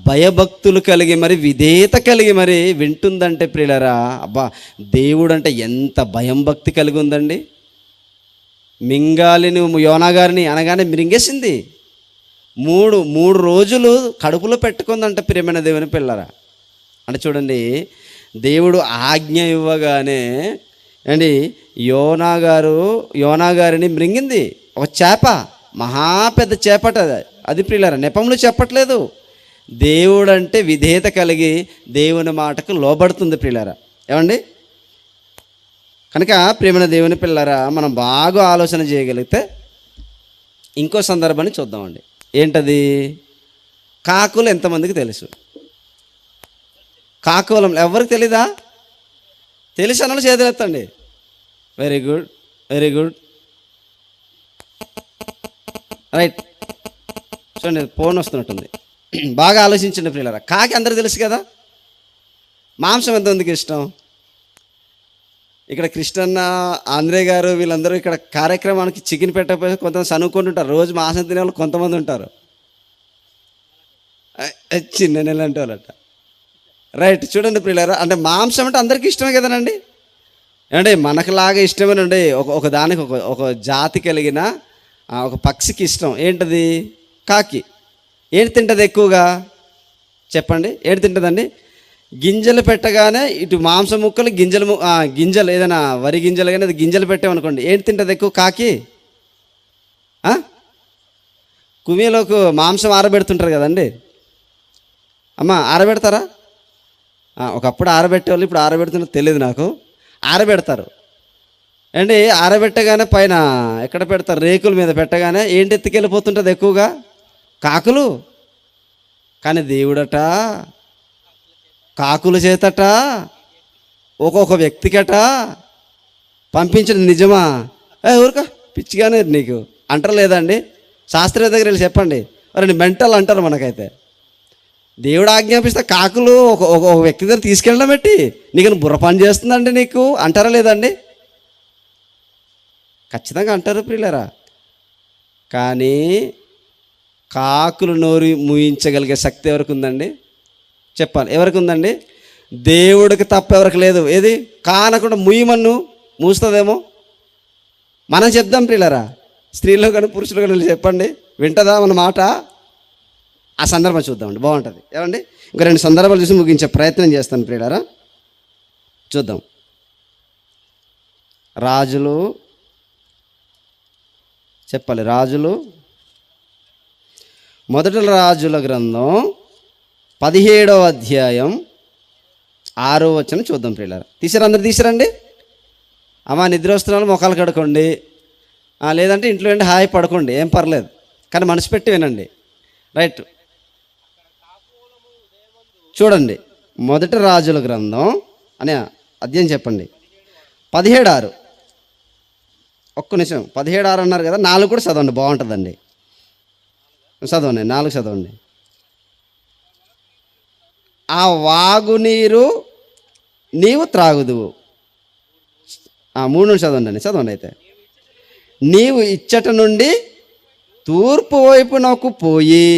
భయభక్తులు కలిగి మరి విధేయత కలిగి మరి వింటుందంటే ప్రియులారా, అబ్బా దేవుడు అంటే ఎంత భయం భక్తి కలిగి ఉందండి. మింగాలిని యోనా గారిని అనగానే మింగేసింది. మూడు రోజులు కడుపులో పెట్టుకుందంట ప్రియమైన దేవుని పిల్లరా. అంటే చూడండి, దేవుడు ఆజ్ఞ ఇవ్వగానే అండి యోనా గారిని మృంగింది ఒక చేప, మహా పెద్ద చేపట అది ప్రియులారా. నెపములు చెప్పట్లేదు. దేవుడు అంటే విధేయత కలిగి దేవుని మాటకు లోబడుతుంది ప్రియులారా. ఏమండి? కనుక ప్రియమైన దేవుని పిల్లరా, మనం బాగా ఆలోచన చేయగలిగితే ఇంకో సందర్భాన్ని చూద్దామండి. ఏంటది? కాకులు ఎంతమందికి తెలుసు? కాకులం ఎవరికి తెలీదా? తెలిసి అన్నలు చేతులెత్తండి. Very good, very good, right. చూడండి, ఫోన్ వస్తున్నట్టుంది. బాగా ఆలోచించండి ప్రియులారా. కాకి అందరూ తెలుసు కదా. మాంసం ఎంతమందికి ఇష్టం? ఇక్కడ కృష్ణన్న, ఆంధ్రే గారు వీళ్ళందరూ ఇక్కడ కార్యక్రమానికి చికెన్ పెట్టకపోతే కొంతమంది చనువుకుంటుంటారు. రోజు మాంసం తినే వాళ్ళు కొంతమంది ఉంటారు, చిన్న నెల అంటే వాళ్ళట. రైట్. చూడండి ప్రియులారా, అంటే మాంసం అంటే అందరికీ ఇష్టమే కదనండి. ఏమంటే మనకులాగా ఇష్టమేనండి. ఒక దానికి ఒక జాతి కలిగిన ఒక పక్షికి ఇష్టం. ఏంటది? కాకి. ఏంటి తింటుంది ఎక్కువగా? చెప్పండి, ఏంటి తింటుందండి? గింజలు పెట్టగానే ఇటు మాంసం ముక్కలు, గింజలు ఏదైనా వరి గింజలు కానీ అది గింజలు పెట్టామనుకోండి, ఏంటి తింటుంది ఎక్కువ కాకి? కుమిలోకి మాంసం ఆరబెడుతుంటారు కదండి. అమ్మ ఆరబెడతారా? ఒకప్పుడు ఆరబెట్టేవాళ్ళు, ఇప్పుడు ఆరబెడుతున్నది తెలియదు నాకు. ఆరబెడతారు అండి. ఆరబెట్టగానే పైన ఎక్కడ పెడతారు? రేకుల మీద పెట్టగానే ఏంటి ఎత్తుకెళ్ళిపోతుంటుంది ఎక్కువగా? కాకులు. కానీ దేవుడట కాకుల చేతట ఒక్కొక్క వ్యక్తికట పంపించడం నిజమా? ఊరిక పిచ్చిగానే నీకు అంటారు లేదండి. శాస్త్రీయ దగ్గర వెళ్ళి చెప్పండి, మరి మెంటల్ అంటారు మనకైతే. దేవుడు ఆజ్ఞాపిస్తే కాకులు ఒక వ్యక్తి దగ్గర తీసుకెళ్ళడం పెట్టి నీకు బుర్ర పని చేస్తుందండి నీకు అంటారా లేదండి? ఖచ్చితంగా అంటారు ప్రియులారా. కానీ కాకులు నోరు మూయించగలిగే శక్తి ఎవరికి ఉందండి? చెప్పాలి, ఎవరికి ఉందండి? దేవుడికి తప్ప ఎవరికి లేదు. ఏది కానకుండా ముయ్యమన్ను మూస్తుందేమో. మనం చెప్దాం ప్రియులారా, స్త్రీలో కానీ పురుషులు కానీ చెప్పండి, వింటదా మన మాట? ఆ సందర్భం చూద్దామండి, బాగుంటుంది. ఏమండి? ఇంకా 2 సందర్భాలు చూసి ముగించే ప్రయత్నం చేస్తాను ప్రియులారా. చూద్దాం. రాజులు చెప్పాలి. రాజులు మొదటి రాజుల గ్రంథం 17వ అధ్యాయం 6వ వచనం చూద్దాం ప్రియులారా. తీసారు? అందరు తీసారండి? అమ్మా నిద్ర వస్తున్న మొఖాలు కడుకోండి, లేదంటే ఇంట్లో ఉండి హాయి పడుకోండి, ఏం పర్లేదు. కానీ మనసు పెట్టి వినండి. రైట్. చూడండి, మొదటి రాజుల గ్రంథం అనే అధ్యాయం చెప్పండి. 17:6. ఒక్క నిమిషం, 17:6 అన్నారు కదా, 4 కూడా చదవండి, బాగుంటుందండి. చదవండి, 4 చదవండి. ఆ వాగునీరు నీవు త్రాగుదువు. 3 నుండి చదవండి. చదవండి అయితే. నీవు ఇచ్చట నుండి తూర్పు వైపునకు పోయి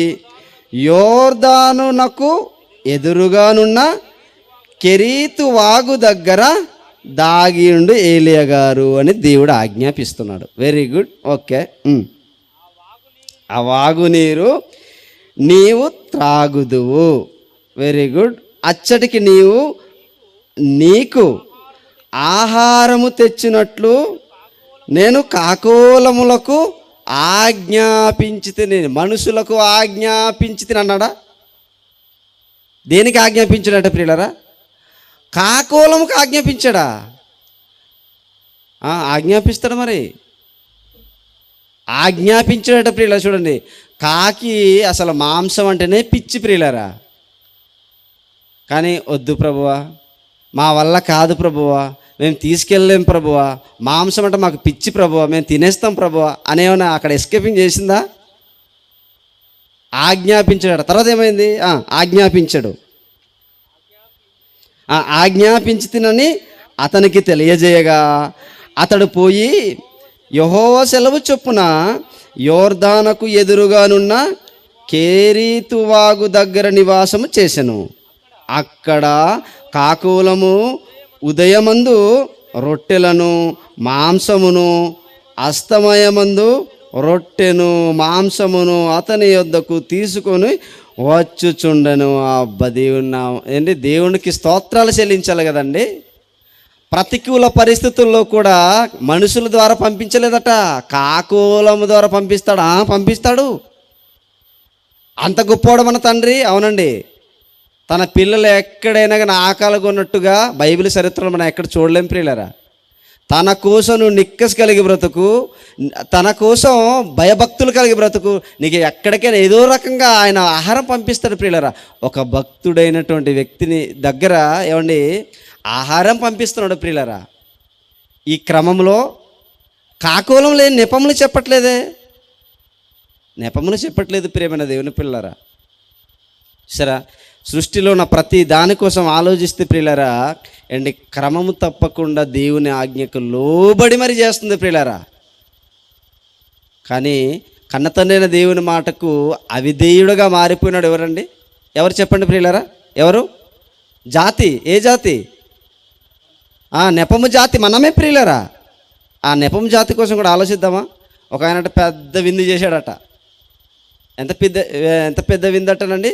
యోర్దానునకు ఎదురుగానున్న కెరీతు వాగు దగ్గర దాగియుండు ఏలియా గారు అని దేవుడు ఆజ్ఞాపిస్తున్నాడు. Very good, okay. ఆ వాగునీరు నీవు త్రాగుదువు. Very good. అచ్చటికి నీకు ఆహారము తెచ్చినట్లు నేను కాకోలములకు ఆజ్ఞాపించితే, నేను మనుషులకు ఆజ్ఞాపించితే అన్నాడా? దేనికి ఆజ్ఞాపించాడట ప్రియులరా? కాకోలముకు ఆజ్ఞాపించాడా? ఆజ్ఞాపిస్తాడు మరి. ఆజ్ఞాపించాడట ప్రియుల. చూడండి, కాకి అసలు మాంసం అంటేనే పిచ్చి ప్రియులరా. కానీ వద్దు ప్రభువా, మా వల్ల కాదు ప్రభువా, మేము తీసుకెళ్ళలేం ప్రభువా, మాంసం అంటే మాకు పిచ్చి ప్రభువా, మేము తినేస్తాం ప్రభువా అనేమన్నా అక్కడ ఎస్కేపింగ్ చేసిందా? ఆజ్ఞాపించాడు. తర్వాత ఏమైంది? ఆజ్ఞాపించాడు. ఆజ్ఞాపించి తినని అతనికి తెలియజేయగా అతడు పోయి యెహోవా సెలవు చొప్పున యోర్దానుకు ఎదురుగానున్న కేరీతు వాగు దగ్గర నివాసము చేసెను. అక్కడ కాకులము ఉదయమందు రొట్టెలను మాంసమును, అస్తమయమందు రొట్టెను మాంసమును అతని యొద్దకు తీసుకొని వచ్చుచుండెను. అబ్బా, ఏంటి, దేవునికి స్తోత్రాలు చెల్లించాలి కదండి. ప్రతికూల పరిస్థితుల్లో కూడా మనుషుల ద్వారా పంపించలేదట, కాకులము ద్వారా పంపిస్తాడు. పంపిస్తాడు. అంత గొప్పవాడు మన తండ్రి. అవునండి. తన పిల్లలు ఎక్కడైనా కానీ ఆకలిగా ఉన్నట్టుగా బైబిల్ చరిత్రలో మనం ఎక్కడ చూడలేం ప్రియులరా. తన కోసం నువ్వు నిక్కసు కలిగి బ్రతుకు, తన కోసం భయభక్తులు కలిగి బ్రతుకు, నీకు ఎక్కడికైనా ఏదో రకంగా ఆయన ఆహారం పంపిస్తాడు ప్రియులరా. ఒక భక్తుడైనటువంటి వ్యక్తిని దగ్గర ఏమండి ఆహారం పంపిస్తున్నాడు ప్రియులరా. ఈ క్రమంలో కాకోలం లేని నెపములు చెప్పట్లేదు ప్రియమైన దేవుని పిల్లరా. సరే, సృష్టిలో ఉన్న ప్రతి దానికోసం ఆలోచిస్తే ప్రియులరా అండి, క్రమము తప్పకుండా దేవుని ఆజ్ఞకు లోబడి మరి చేస్తుంది ప్రియులరా. కానీ కన్నతండ్రైన దేవుని మాటకు అవిధేయుడుగా మారిపోయినాడు ఎవరండి? ఎవరు చెప్పండి ప్రియులరా? ఎవరు? జాతి. ఏ జాతి? నెపము జాతి మనమే ప్రియులరా. ఆ నెపము జాతి కోసం కూడా ఆలోచిద్దామా? ఒక ఆయన పెద్ద విందు చేశాడట. ఎంత పెద్ద విందు అట్టనండి,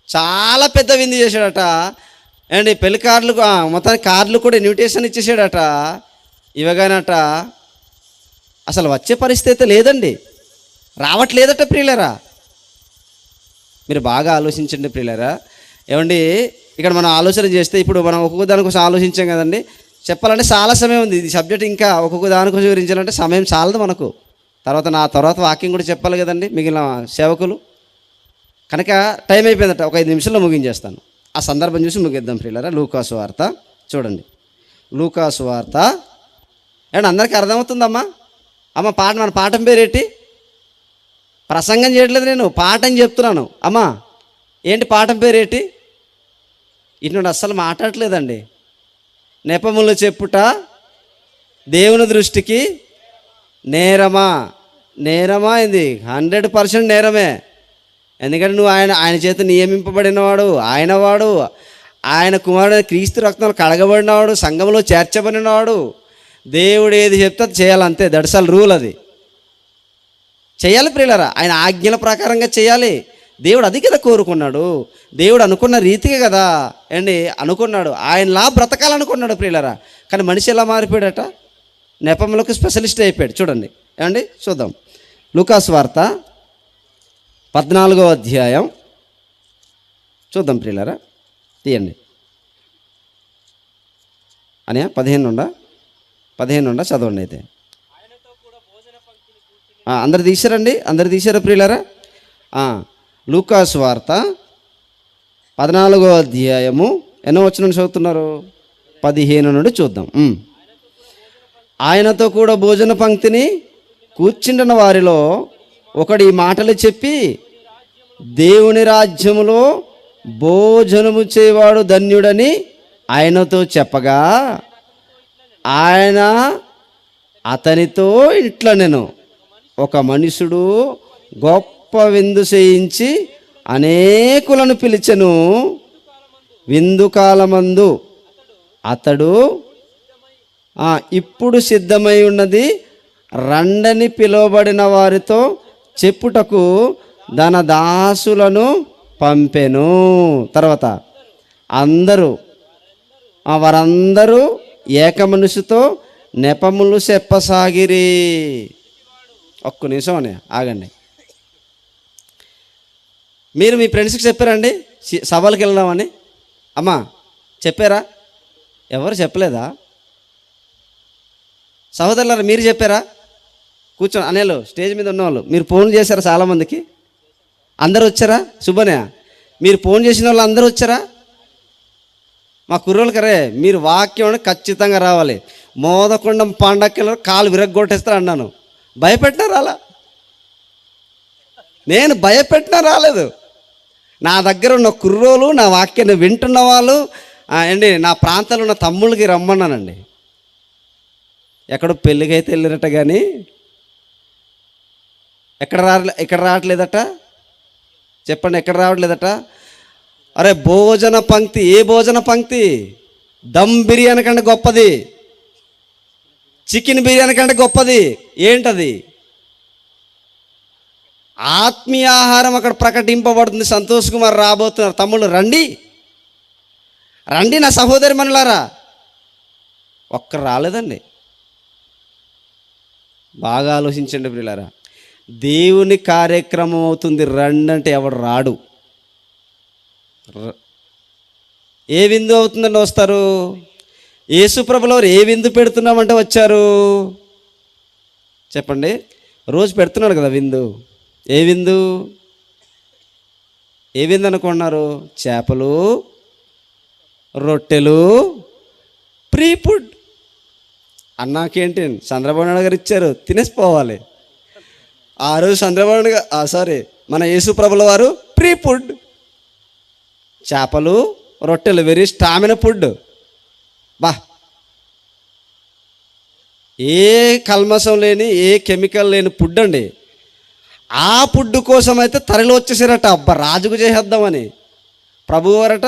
చాలా పెద్ద విందు చేశాడట అండి. పెళ్లి కార్డులు మొత్తానికి కార్డులు కూడా ఇన్విటేషన్ ఇచ్చేసాడట. ఇవ్వగానట అసలు వచ్చే పరిస్థితి లేదండి, రావట్లేదట ప్రియులరా. మీరు బాగా ఆలోచించండి ప్రియులరా. ఏమండి, ఇక్కడ మనం ఆలోచన చేస్తే ఇప్పుడు మనం ఒక్కొక్క దానికోసం ఆలోచించాం కదండి. చెప్పాలంటే చాలా సమయం ఉంది. ఇది సబ్జెక్ట్ ఇంకా ఒక్కొక్క దానికోసం వివరించాలంటే సమయం చాలదు మనకు. తర్వాత వాక్యం కూడా చెప్పాలి కదండి మిగిలిన సేవకులు. కనుక టైం అయిపోయిందట. ఒక 5 నిమిషాల్లో ముగించేస్తాను. ఆ సందర్భం చూసి ముగిద్దాం ప్రియులారా. లూకాసు వార్త చూడండి. లూకాసు వార్త ఏమంటే అందరికీ అర్థమవుతుందమ్మా? మన పాఠం పేరేంటి? ప్రసంగం చేయట్లేదు, నేను పాఠం చెప్తున్నాను. అమ్మా ఏంటి పాఠం పేరేంటి? ఇటు అస్సలు మాట్లాడట్లేదండి. నెపములు చెప్పుట దేవుని దృష్టికి నేరమా? ఇది 100% నేరమే. ఎందుకంటే నువ్వు ఆయన చేత నియమింపబడినవాడు, ఆయన కుమారుడు క్రీస్తు రక్తంలో కడగబడినవాడు, సంఘంలో చేర్చబడినవాడు. దేవుడు ఏది చెప్తే అది చేయాలంతే. That's rule. అది చేయాలి ప్రియులరా. ఆయన ఆజ్ఞల ప్రకారంగా చేయాలి. దేవుడు అది కదా కోరుకున్నాడు. దేవుడు అనుకున్న రీతిగా కదా అనుకున్నాడు. ఆయనలా బ్రతకాలనుకున్నాడు ప్రియులరా. కానీ మనిషి ఎలా మారిపోయాడట? నెపములకు స్పెషలిస్ట్ అయిపోయాడు. చూడండి చూద్దాం. లూకాసు వార్త 14వ అధ్యాయం చూద్దాం ప్రియులరా. తీయండి అని 15 నుండా చదవండి. అయితే అందరు తీశారా ప్రియులరా? లూకాసు వార్త 14వ అధ్యాయము ఎన్నో వచనం చదువుతున్నారు? 15 నుండి చూద్దాం. ఆయనతో కూడా భోజన పంక్తిని కూర్చుండిన వారిలో ఒకడు ఈ మాటలు చెప్పి, దేవుని రాజ్యములో భోజనము చేయవాడు ధన్యుడని ఆయనతో చెప్పగా, ఆయన అతనితో ఇట్లా నేను ఒక మనుషుడు గొప్ప విందు చేయించి అనేకులను పిలిచెను. విందు కాలమందు అతడు ఇప్పుడు సిద్ధమై ఉన్నది రండని పిలువబడిన వారితో చెప్పుటకు తన దాసులను పంపెను. తర్వాత వారందరూ ఏక మనసుతో నెపములు చెప్పసాగిరి. ఒక్క నిమిషం అని ఆగండి. మీరు మీ ఫ్రెండ్స్కి చెప్పారండి సభలకు వెళ్దామని? అమ్మా చెప్పారా? ఎవరు చెప్పలేదా? సహోదరులారా మీరు చెప్పారా? కూర్చొని అనేలు స్టేజ్ మీద ఉన్నవాళ్ళు మీరు ఫోన్ చేశారు చాలామందికి. అందరు వచ్చారా? సుబ్బనే, మీరు ఫోన్ చేసిన వాళ్ళు అందరూ వచ్చారా? మా కుర్రోళ్ళు కరే, మీరు వాక్యం ఖచ్చితంగా రావాలి. మోదకొండం పండక్కలు కాలు విరగ్గొట్టేస్తారు అన్నాను. భయపెట్టినా రాలా, నేను భయపెట్టినా రాలేదు. నా దగ్గర ఉన్న కుర్రోలు, నా వాక్యాన్ని వింటున్న వాళ్ళు అండి, నా ప్రాంతంలో ఉన్న తమ్ముళ్ళకి రమ్మన్నానండి. ఎక్కడో పెళ్ళికైతే వెళ్ళారట, కానీ ఎక్కడ రావట్లేదట. చెప్పండి, ఎక్కడ రావట్లేదట? అరే భోజన పంక్తి, ఏ భోజన పంక్తి? దమ్ బిర్యానీ కంటే గొప్పది, చికెన్ బిర్యానీ కంటే గొప్పది ఏంటది? ఆత్మీయ ఆహారం అక్కడ ప్రకటింపబడుతుంది. సంతోష్ కుమార్ రాబోతున్నారు. తమ్ముళ్ళు రండి, రండి నా సహోదరి మనులారా. ఒక్కరు రాలేదండి. బాగా ఆలోచించండి ప్రియులారా. దేవుని కార్యక్రమం అవుతుంది, రండి అంటే ఎవడు రాడు. ఏ విందు అవుతుందండి వస్తారు? యేసుప్రభుల వారు ఏ విందు పెడుతున్నామంటే వచ్చారు. చెప్పండి, రోజు పెడుతున్నాడు కదా విందు. ఏ విందు? ఏ విందు అనుకున్నారు? చేపలు, రొట్టెలు, ప్రీ ఫుడ్. అన్నాకేంటి చంద్రబాబు నాయుడు గారు ఇచ్చారు, తినేసిపోవాలి. ఆ రోజు చంద్రబాబు నాయుడు గారు మన యేసుప్రభుల వారు ప్రీ ఫుడ్, చేపలు, రొట్టెలు, వెరీ స్టామినా ఫుడ్. బా, ఏ కల్మషం లేని, ఏ కెమికల్ లేని ఫుడ్ అండి. ఆ ఫుడ్ కోసం అయితే తరలి వచ్చేసారట. అబ్బా, రాజుకు చేసేద్దామని. ప్రభువారట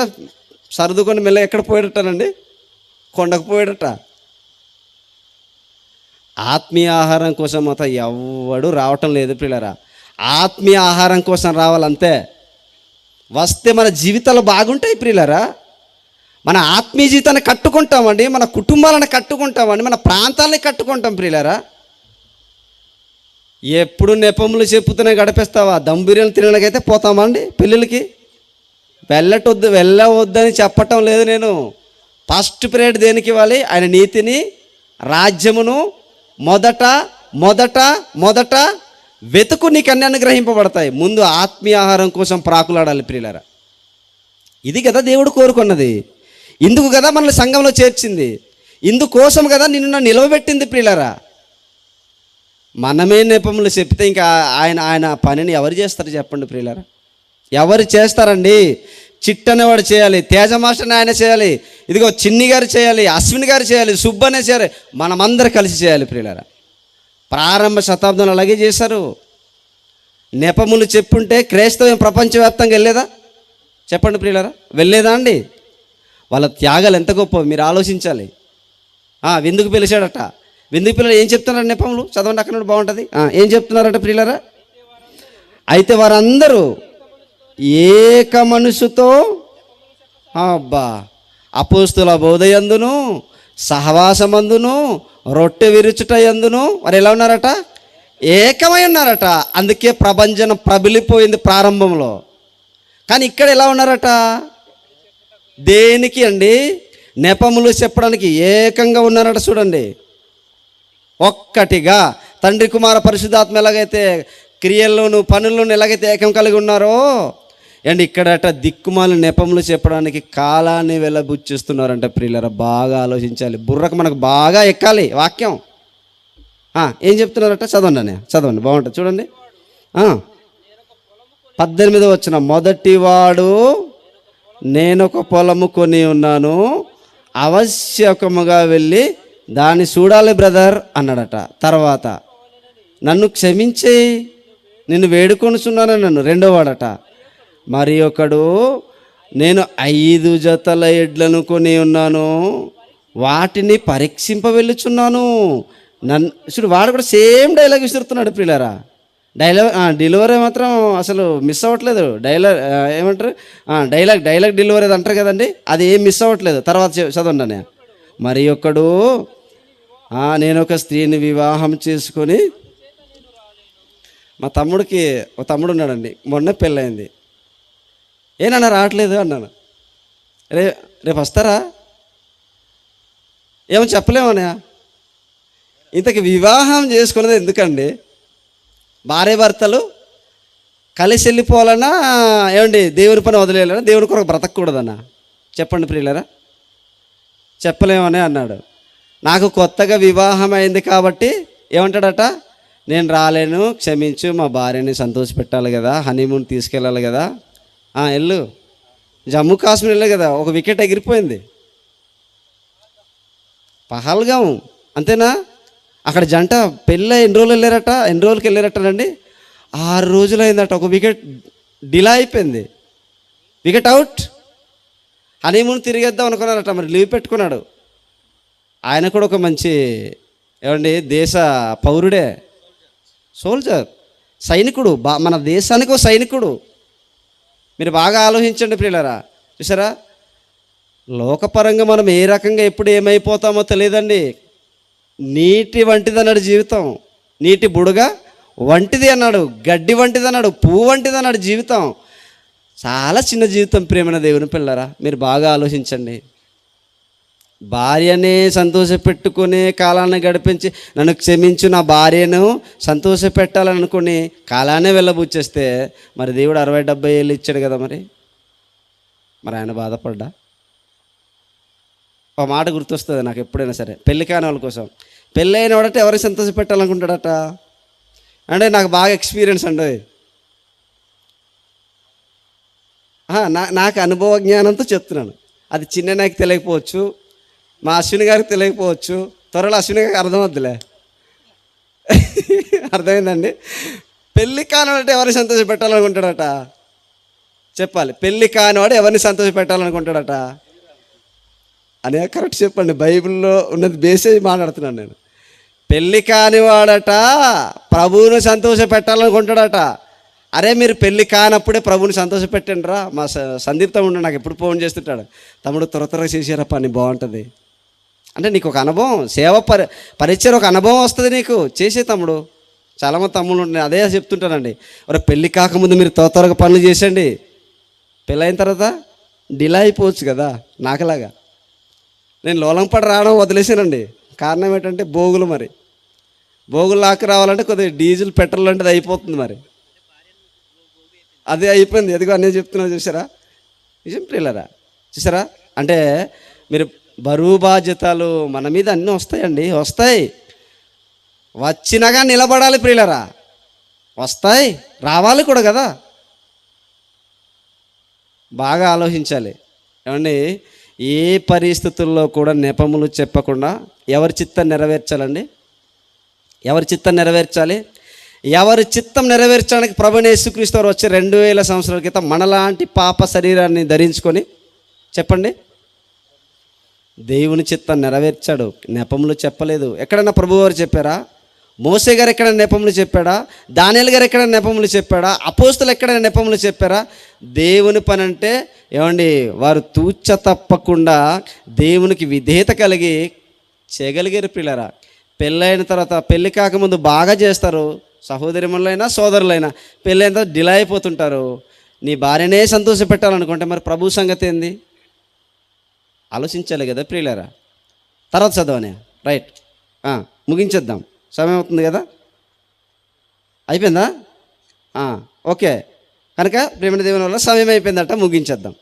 సర్దుకొని మెల్ల ఎక్కడ పోయాడటనండి? కొండకు పోయాడట. ఆత్మీయ ఆహారం కోసం మాత్రం ఎవడు రావటం లేదు ప్రియులారా. ఆత్మీయ ఆహారం కోసం రావాలంతే. వస్తే మన జీవితాలు బాగుంటాయి ప్రియులారా. మన ఆత్మీయ జీవితాన్ని కట్టుకుంటామండి, మన కుటుంబాలను కట్టుకుంటామండి, మన ప్రాంతాలని కట్టుకుంటాం ప్రియులారా. ఎప్పుడు నెపములు చెప్పుతూనే గడిపేస్తావా? దమ్ బిర్యానీ తినడానికైతే పోతామండి పెళ్ళిళ్ళకి. వెళ్ళవద్దని చెప్పటం లేదు నేను. ఫస్ట్ పీరియడ్ దేనికి ఇవ్వాలి? ఆయన నీతిని, రాజ్యమును మొదట మొదట మొదట వెతుకు, నీకు అన్ని అనుగ్రహింపబడతాయి. ముందు ఆత్మీయ ఆహారం కోసం ప్రాకులాడాలి ప్రియులారా. ఇది కదా దేవుడు కోరుకున్నది. ఇందుకు కదా మనల్ని సంఘంలో చేర్చింది. ఇందుకోసం కదా నిన్ను నిలవబెట్టింది ప్రియులారా. మనమే నెపములు చెప్తే ఇంకా ఆయన పనిని ఎవరు చేస్తారు చెప్పండి ప్రియులారా? ఎవరు చేస్తారండి? చిట్టనేవాడు చేయాలి, తేజ మాస్టర్ని ఆయన చేయాలి, ఇదిగో చిన్ని గారు చేయాలి, అశ్విన్ గారు చేయాలి, సుబ్బనే చేయాలి, మనమందరం కలిసి చేయాలి ప్రియులారా. ప్రారంభ శతాబ్దంలో అలాగే చేశారు. నెపములు చెప్పుంటే క్రైస్తవం ప్రపంచవ్యాప్తంగా వెళ్ళేదా? చెప్పండి ప్రియులారా, వెళ్ళేదా అండి? వాళ్ళ త్యాగాలు ఎంత గొప్ప మీరు ఆలోచించాలి. విందుకు పిలిచాడట. విందుకు పిల్లలు ఏం చెప్తున్నారట? నెపములు చదవండి, అక్కడ బాగుంటుంది. ఏం చెప్తున్నారట ప్రియులారా? అయితే వారందరూ ఏక మనసుతో, అబ్బా, అపోస్తుల బోధయందును, సహవాసమందును, రొట్టె విరుచుట యందును మరి ఎలా ఉన్నారట? ఏకమై ఉన్నారట. అందుకే ప్రభంజనం ప్రబలిపోయింది ప్రారంభంలో. కానీ ఇక్కడ ఎలా ఉన్నారట? దేనికి అండి? నెపములు చెప్పడానికి ఏకంగా ఉన్నారట. చూడండి, ఒక్కటిగా తండ్రి కుమార పరిశుద్ధాత్మ ఎలాగైతే క్రియల్లోనూ పనుల్లోనూ ఎలాగైతే ఏకం కలిగి ఉన్నారో అండ్ ఇక్కడట దిక్కుమాల నెపములు చెప్పడానికి కాలాన్ని వెళ్ళబుచ్చిస్తున్నారంట ప్రియులారా. బాగా ఆలోచించాలి, బుర్రకు మనకు బాగా ఎక్కాలి వాక్యం. ఏం చెప్తున్నారట? చదవండి బాగుంటుంది చూడండి. 18వ వచనం, మొదటివాడు నేనొక పొలము కొని ఉన్నాను, ఆవశ్యకముగా వెళ్ళి దాన్ని చూడాలి బ్రదర్ అన్నాడట. తర్వాత నన్ను క్షమించేయి, నిన్ను వేడుకొనుచున్నాను నన్ను. రెండో వాడట, మరి ఒకడు నేను 5 జతల ఎడ్లను కొని ఉన్నాను, వాటిని పరీక్షింప వెళ్ళుచున్నాను. నన్ను చూడు, వాడు కూడా సేమ్ డైలాగ్ విసురుతున్నాడు ప్రియులారా. డెలివరీ మాత్రం అసలు మిస్ అవ్వట్లేదు. ఏమంటారు, డైలాగ్ డెలివరీ అది అంటారు కదండి, అది ఏం మిస్ అవ్వట్లేదు. తర్వాత చదవండి. మరి ఒకడు నేను ఒక స్త్రీని వివాహం చేసుకొని, మా తమ్ముడికి ఒక తమ్ముడు ఉన్నాడండి, మొన్న పెళ్ళయింది. ఏనన్నా రావట్లేదు అన్నాను. రేపు వస్తారా? ఏమో చెప్పలేమన్నా. ఇంతకు వివాహం చేసుకున్నది ఎందుకండి? భార్య భర్తలు కలిసి వెళ్ళిపోవాలన్నా ఏమండి దేవుని పని వదిలేయాలన్నా దేవుని కొరకు బ్రతకూడదన్నా? చెప్పండి ప్రియులరా. చెప్పలేమని అన్నాడు. నాకు కొత్తగా వివాహం అయింది కాబట్టి ఏమంటాడట, నేను రాలేను, క్షమించు, మా భార్యని సంతోష పెట్టాలి కదా, హనీమూన్ తీసుకెళ్ళాలి కదా, వెళ్ళు. జమ్మూ కాశ్మీర్ వెళ్ళే కదా, ఒక వికెట్ ఎగిరిపోయింది. పహల్గాం అంతేనా? అక్కడ జంట పెళ్ళి ఎన్ని రోజులు వెళ్ళారట, ఎన్ని రోజులకి వెళ్ళారటండి? 6 రోజులు అయిందట. ఒక వికెట్ డిలే అయిపోయింది, వికెట్ అవుట్. హనీమూన్ తిరిగేద్దాం అనుకున్నారట, మరి లీవ్ పెట్టుకున్నాడు. ఆయన కూడా ఒక మంచి ఏమండి దేశ పౌరుడే, సోల్జర్, సైనికుడు, మన దేశానికి ఒక సైనికుడు. మీరు బాగా ఆలోచించండి ప్రియులారా. చూసారా, లోకపరంగా మనం ఏ రకంగా ఎప్పుడు ఏమైపోతామో తెలియదండి. నీటి వంటిది అన్నాడు జీవితం, నీటి బుడగ వంటిది అన్నాడు, గడ్డి వంటిది అన్నాడు, పువ్వు వంటిది అన్నాడు జీవితం. చాలా చిన్న జీవితం ప్రియమైన దేవుని పిల్లరా. మీరు బాగా ఆలోచించండి. భార్యనే సంతోషపెట్టుకునే కాలాన్ని గడిపించి, నన్ను క్షమించు, నా భార్యను సంతోష పెట్టాలని అనుకుని కాలాన్ని వెళ్ళబుచ్చేస్తే మరి దేవుడు 60-70 ఏళ్ళు ఇచ్చాడు కదా, మరి ఆయన బాధపడ్డా? ఒక మాట గుర్తొస్తుంది నాకు ఎప్పుడైనా సరే, పెళ్ళి కాని వాళ్ళ కోసం. పెళ్ళి అయిన వాడట ఎవరిని సంతోష పెట్టాలనుకుంటాడట? అంటే నాకు బాగా ఎక్స్పీరియన్స్ అండి, నాకు అనుభవ జ్ఞానంతో చెప్తున్నాను. అది చిన్న నాకు తెలియకపోవచ్చు, మా అశ్విని గారికి తెలియకపోవచ్చు, త్వరలో అశ్విని గారికి అర్థమవుద్దులే. అర్థమైందండి? పెళ్ళి కానివాడు ఎవరిని సంతోష పెట్టాలనుకుంటాడట? చెప్పాలి. పెళ్ళి కానివాడు ఎవరిని సంతోష పెట్టాలనుకుంటాడట అనే కరెక్ట్ చెప్పండి. బైబిల్లో ఉన్నది బేసే మాట్లాడుతున్నాను నేను. పెళ్ళి కానివాడట ప్రభువును సంతోష పెట్టాలనుకుంటాడట. అరే మీరు పెళ్ళి కానప్పుడే ప్రభుని సంతోష పెట్టండి రా. మా సందీప్ తమ్ముడు నాకు ఎప్పుడు ఫోన్ చేస్తుంటాడు, తమ్ముడు త్వరగా చేసారా పని బాగుంటుంది అంటే. నీకు ఒక అనుభవం, సేవ పరిచయం ఒక అనుభవం వస్తుంది నీకు చేసే తమ్ముడు. చాలామంది తమ్ముళ్ళు నేను అదే చెప్తుంటానండి, మరి పెళ్ళి కాకముందు మీరు త్వరగా పనులు చేసండి, పెళ్ళైన తర్వాత డిలే అయిపోవచ్చు కదా. నాకులాగా నేను లోలంపడి రావడం వదిలేసానండి. కారణం ఏంటంటే బోగులు, మరి బోగులు లాక్కి రావాలంటే కొద్దిగా డీజిల్ పెట్రోల్ లాంటిది అయిపోతుంది. మరి అదే అయిపోయింది. ఎదుగో అన్నీ చెప్తున్నా చూసారా, నిజం ప్రియులరా. చూసారా, అంటే మీరు బరువు బాధ్యతలు మన మీద అన్నీ వస్తాయండి, వస్తాయి. వచ్చినగా నిలబడాలి ప్రియులరా, వస్తాయి, రావాలి కూడా కదా. బాగా ఆలోచించాలి ఏమండి. ఏ పరిస్థితుల్లో కూడా నెపములు చెప్పకుండా ఎవరి చిత్తం నెరవేర్చాలండి? ఎవరి చిత్తం నెరవేర్చాలి? ఎవరి చిత్తం నెరవేర్చడానికి ప్రభువైన యేసుక్రీస్తు వారు వచ్చి 2000 సంవత్సరాల క్రితం మనలాంటి పాప శరీరాన్ని ధరించుకొని, చెప్పండి, దేవుని చిత్తం నెరవేర్చాడు. నెపములు చెప్పలేదు. ఎక్కడన్నా ప్రభువారు చెప్పారా? మోసే గారు ఎక్కడైనా నెపములు చెప్పాడా? దానియేలు గారు ఎక్కడైనా నెపములు చెప్పాడా? అపోస్తులు ఎక్కడైనా నెపములు చెప్పారా? దేవుని పని అంటే ఏమండి, వారు తూచ తప్పకుండా దేవునికి విధేయత కలిగి చేయగలిగారు ప్రియులారా. పెళ్ళైన తర్వాత, పెళ్ళి కాకముందు బాగా చేస్తారు సహోదరిమణులైనా సోదరులైనా, పెళ్ళైన తర్వాత డిలే అయిపోతుంటారు. నీ భార్యనే సంతోష పెట్టాలనుకుంటే మరి ప్రభు సంగతి ఏంది? ఆలోచించాలి కదా ప్రియులారా. తర్వాత చదవనే, రైట్, ముగించేద్దాం, సమయం అవుతుంది కదా. అయిపోయిందా? ఓకే. కనుక ప్రేమ దేవుని వల్ల సమయం అయిపోయిందట, ముగించేద్దాం.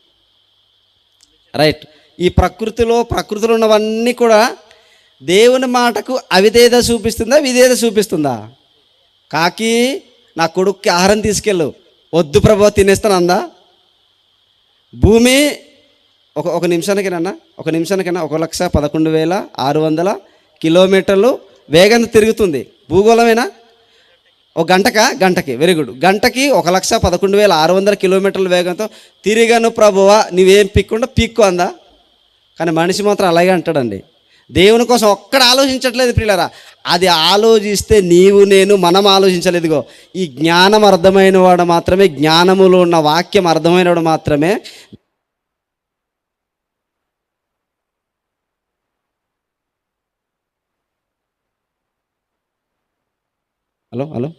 రైట్. ఈ ప్రకృతిలో ఉన్నవన్నీ కూడా దేవుని మాటకు అవిధేయత చూపిస్తుందా, విధేయత చూపిస్తుందా? కాకి నా కొడుక్కి ఆహారం తీసుకెళ్ళు, వద్దు ప్రభు తినేస్తాను అందా? భూమి ఒక నిమిషానికేనా 1,11,600 కిలోమీటర్లు వేగంతో తిరుగుతుంది. భూగోళమేనా? ఒక గంటకి వెరీ గుడ్, గంటకి 1,11,600 కిలోమీటర్ల వేగంతో తిరిగాను ప్రభువా, నువ్వేం పీక్కు అందా? కానీ మనిషి మాత్రం అలాగే అంటాడండి. దేవుని కోసం ఒక్కడ ఆలోచించట్లేదు ప్రియులారా. అది ఆలోచిస్తే నీవు నేను మనం ఆలోచించలేదు. ఇదిగో ఈ జ్ఞానం అర్థమైన వాడు మాత్రమే, జ్ఞానములో ఉన్న వాక్యం అర్థమైన వాడు మాత్రమే హలో హలో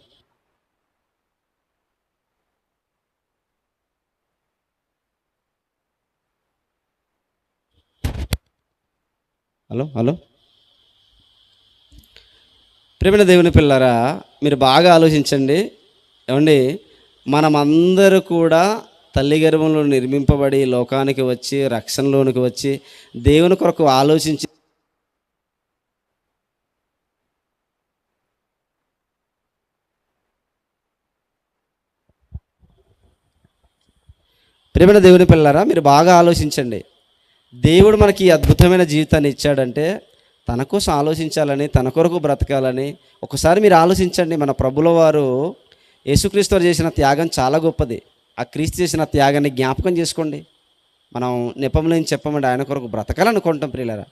హలో హలో ప్రేమైన దేవుని పిల్లారా, మీరు బాగా ఆలోచించండి ఏమండి. మనమందరూ కూడా తల్లి గర్భంలో నిర్మింపబడి లోకానికి వచ్చి రక్షణలోనికి వచ్చి దేవుని కొరకు ఆలోచించి ప్రియమైన దేవుని పిల్లలారా, మీరు బాగా ఆలోచించండి. దేవుడు మనకి ఈ అద్భుతమైన జీవితాన్ని ఇచ్చాడంటే తన కోసం ఆలోచించాలని, తన కొరకు బ్రతకాలని. ఒకసారి మీరు ఆలోచించండి, మన ప్రభుల వారు యేసుక్రీస్తు వారు చేసిన త్యాగం చాలా గొప్పది. ఆ క్రీస్తు చేసిన త్యాగాన్ని జ్ఞాపకం చేసుకోండి. మనం నెపములు ఏం చెప్పమండి, ఆయన కొరకు బ్రతకాలనుకుంటాం ప్రియులారా.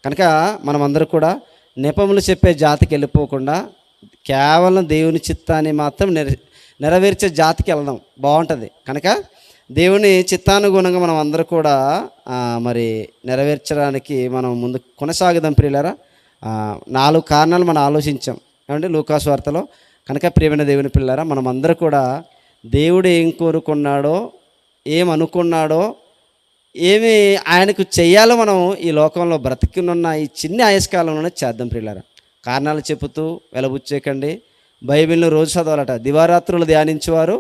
కనుక మనమందరూ కూడా నెపములు చెప్పే జాతికి వెళ్ళిపోకుండా కేవలం దేవుని చిత్తాన్ని మాత్రం నెరవేర్చే జాతికి వెళ్దాం, బాగుంటుంది. కనుక దేవుని చిత్తానుగుణంగా మనం అందరూ కూడా మరి నెరవేర్చడానికి మనం ముందు కొనసాగుదాం ప్రియులారా. 4 కారణాలు మనం ఆలోచించాం ఏమంటే లూకాసు వార్తలో. కనుక ప్రియమైన దేవుని పిల్లారా, మనం అందరూ కూడా దేవుడు ఏం కోరుకున్నాడో, ఏం అనుకున్నాడో, ఏమి ఆయనకు చెయ్యాలో మనం ఈ లోకంలో బ్రతికినున్న ఈ చిన్న ఆయుష్కాలంలోనే చేద్దాం ప్రియులారా. కారణాలు చెబుతూ వెలబుచ్చేకండి. బైబిల్ని రోజు చదవాలట. దివారాత్రులు ధ్యానించేవారు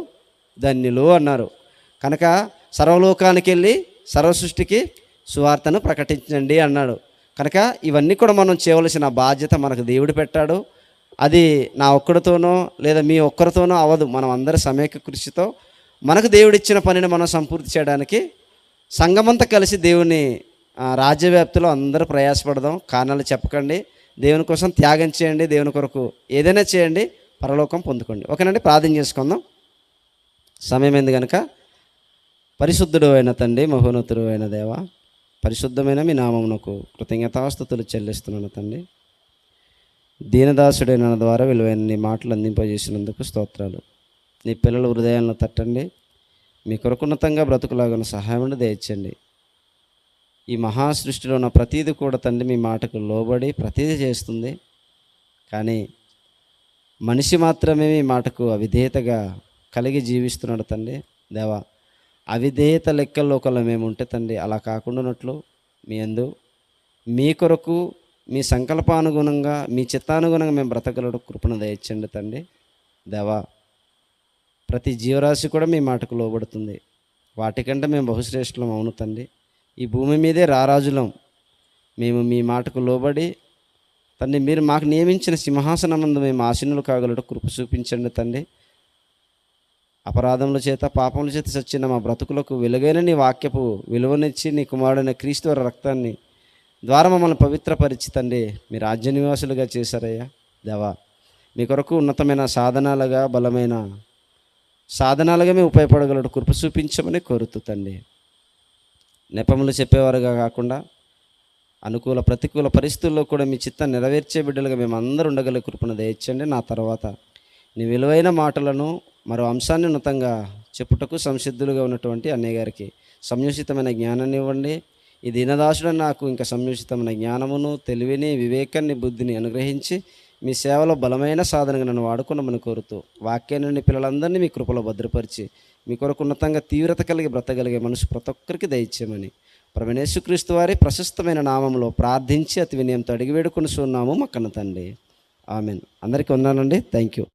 ధన్యులు అన్నారు. కనుక సర్వలోకానికి వెళ్ళి సర్వసృష్టికి సువార్తను ప్రకటించండి అన్నాడు. కనుక ఇవన్నీ కూడా మనం చేయవలసిన బాధ్యత మనకు దేవుడు పెట్టాడు. అది నా ఒక్కడితోనో లేదా మీ ఒక్కరితోనో అవ్వదు. మనం అందరి సమైక్య కృషితో మనకు దేవుడిచ్చిన పనిని మనం సంపూర్తి చేయడానికి సంఘమంతా కలిసి దేవుని రాజ్యవ్యాప్తిలో అందరూ ప్రయాసపడదాం. కారణాలు చెప్పకండి, దేవుని కోసం త్యాగం చేయండి, దేవుని కొరకు ఏదైనా చేయండి, పరలోకం పొందుకోండి. ఓకేనండి, ప్రార్థన చేసుకుందాం. సమయం ఏంది కనుక. పరిశుద్ధుడు అయిన తండ్రి, మహోన్నతుడు అయిన దేవ, పరిశుద్ధమైన మీ నామమునకు కృతజ్ఞతాస్తుతులు చెల్లిస్తున్నాను తండ్రి. దీనదాసుడైన ద్వారా విలువైన నీ మాటలు అందింపజేసినందుకు స్తోత్రాలు. నీ పిల్లల హృదయాలను తట్టండి, మీ కొరకున్నతంగా బ్రతుకులాగా సహాయం దయచండి. ఈ మహాసృష్టిలో ఉన్న ప్రతీది కూడా తండ్రి మీ మాటకు లోబడి ప్రతీది చేస్తుంది. కానీ మనిషి మాత్రమే మీ మాటకు అవిధేయతగా కలిగి జీవిస్తున్నాడు తండ్రి. దేవా, అవిధేయత లెక్కల్లో ఒకళ్ళు మేము ఉంటే తండ్రి, అలా కాకుండానట్లు మీ యందు మీ కొరకు మీ సంకల్పానుగుణంగా మీ చిత్తానుగుణంగా మేము బ్రతకగలడు కృపను దయచండి తండ్రి. దేవా, ప్రతి జీవరాశి కూడా మీ మాటకు లోబడుతుంది. వాటికంటే మేము బహుశ్రేష్ఠులం అవును తండ్రి. ఈ భూమి మీదే రారాజులం. మేము మీ మాటకు లోబడి తండ్రి మీరు మాకు నియమించిన సింహాసనమందు మేము ఆసీనులు కాగలడు కృప చూపించండి తండ్రి. అపరాధముల చేత పాపముల చేత చచ్చిన మా బ్రతుకులకు వెలుగైన నీ వాక్యపు విలువనిచ్చి నీ కుమారుడైన క్రీస్తు వారి రక్తాన్ని ద్వారా మమ్మల్ని పవిత్రపరిచి తండ్రి మీ రాజ్య నివాసులుగా చేశారయ్యా. దేవా, మీ కొరకు ఉన్నతమైన సాధనాలుగా బలమైన సాధనాలుగా మేము ఉపయోగపడగలడు కృప చూపించమని కోరుతూ తండ్రి. నెపములు చెప్పేవారుగా కాకుండా అనుకూల ప్రతికూల పరిస్థితుల్లో కూడా మీ చిత్తాన్ని నెరవేర్చే బిడ్డలుగా మేము అందరూ ఉండగల కృపను దయచండి. నా తర్వాత నీ విలువైన మాటలను మరో అంశాన్ని ఉన్నతంగా చెప్పుటకు సంసిద్ధులుగా ఉన్నటువంటి అన్నయ్య గారికి సంయోషితమైన జ్ఞానాన్ని ఇవ్వండి. ఈ దీనదాసుడు నాకు ఇంకా సంయోషితమైన జ్ఞానమును, తెలివిని, వివేకాన్ని, బుద్ధిని అనుగ్రహించి మీ సేవలో బలమైన సాధనగా నన్ను వాడుకున్నామని కోరుతూ వాక్యాన్ని పిల్లలందరినీ మీ కృపలో భద్రపరిచి మీ కొరకు ఉన్నతంగా తీవ్రత కలిగి బ్రతగలిగే మనసు ప్రతి ఒక్కరికి దయచేయమని ప్రభువైన యేసుక్రీస్తు వారి ప్రశస్తమైన నామంలో ప్రార్థించి అతి వినయంతో అడిగి వేడుకొని ఉన్నాము మా కన్న తండ్రి. ఆమెన్. అందరికీ ఉన్నానండి. Thank you.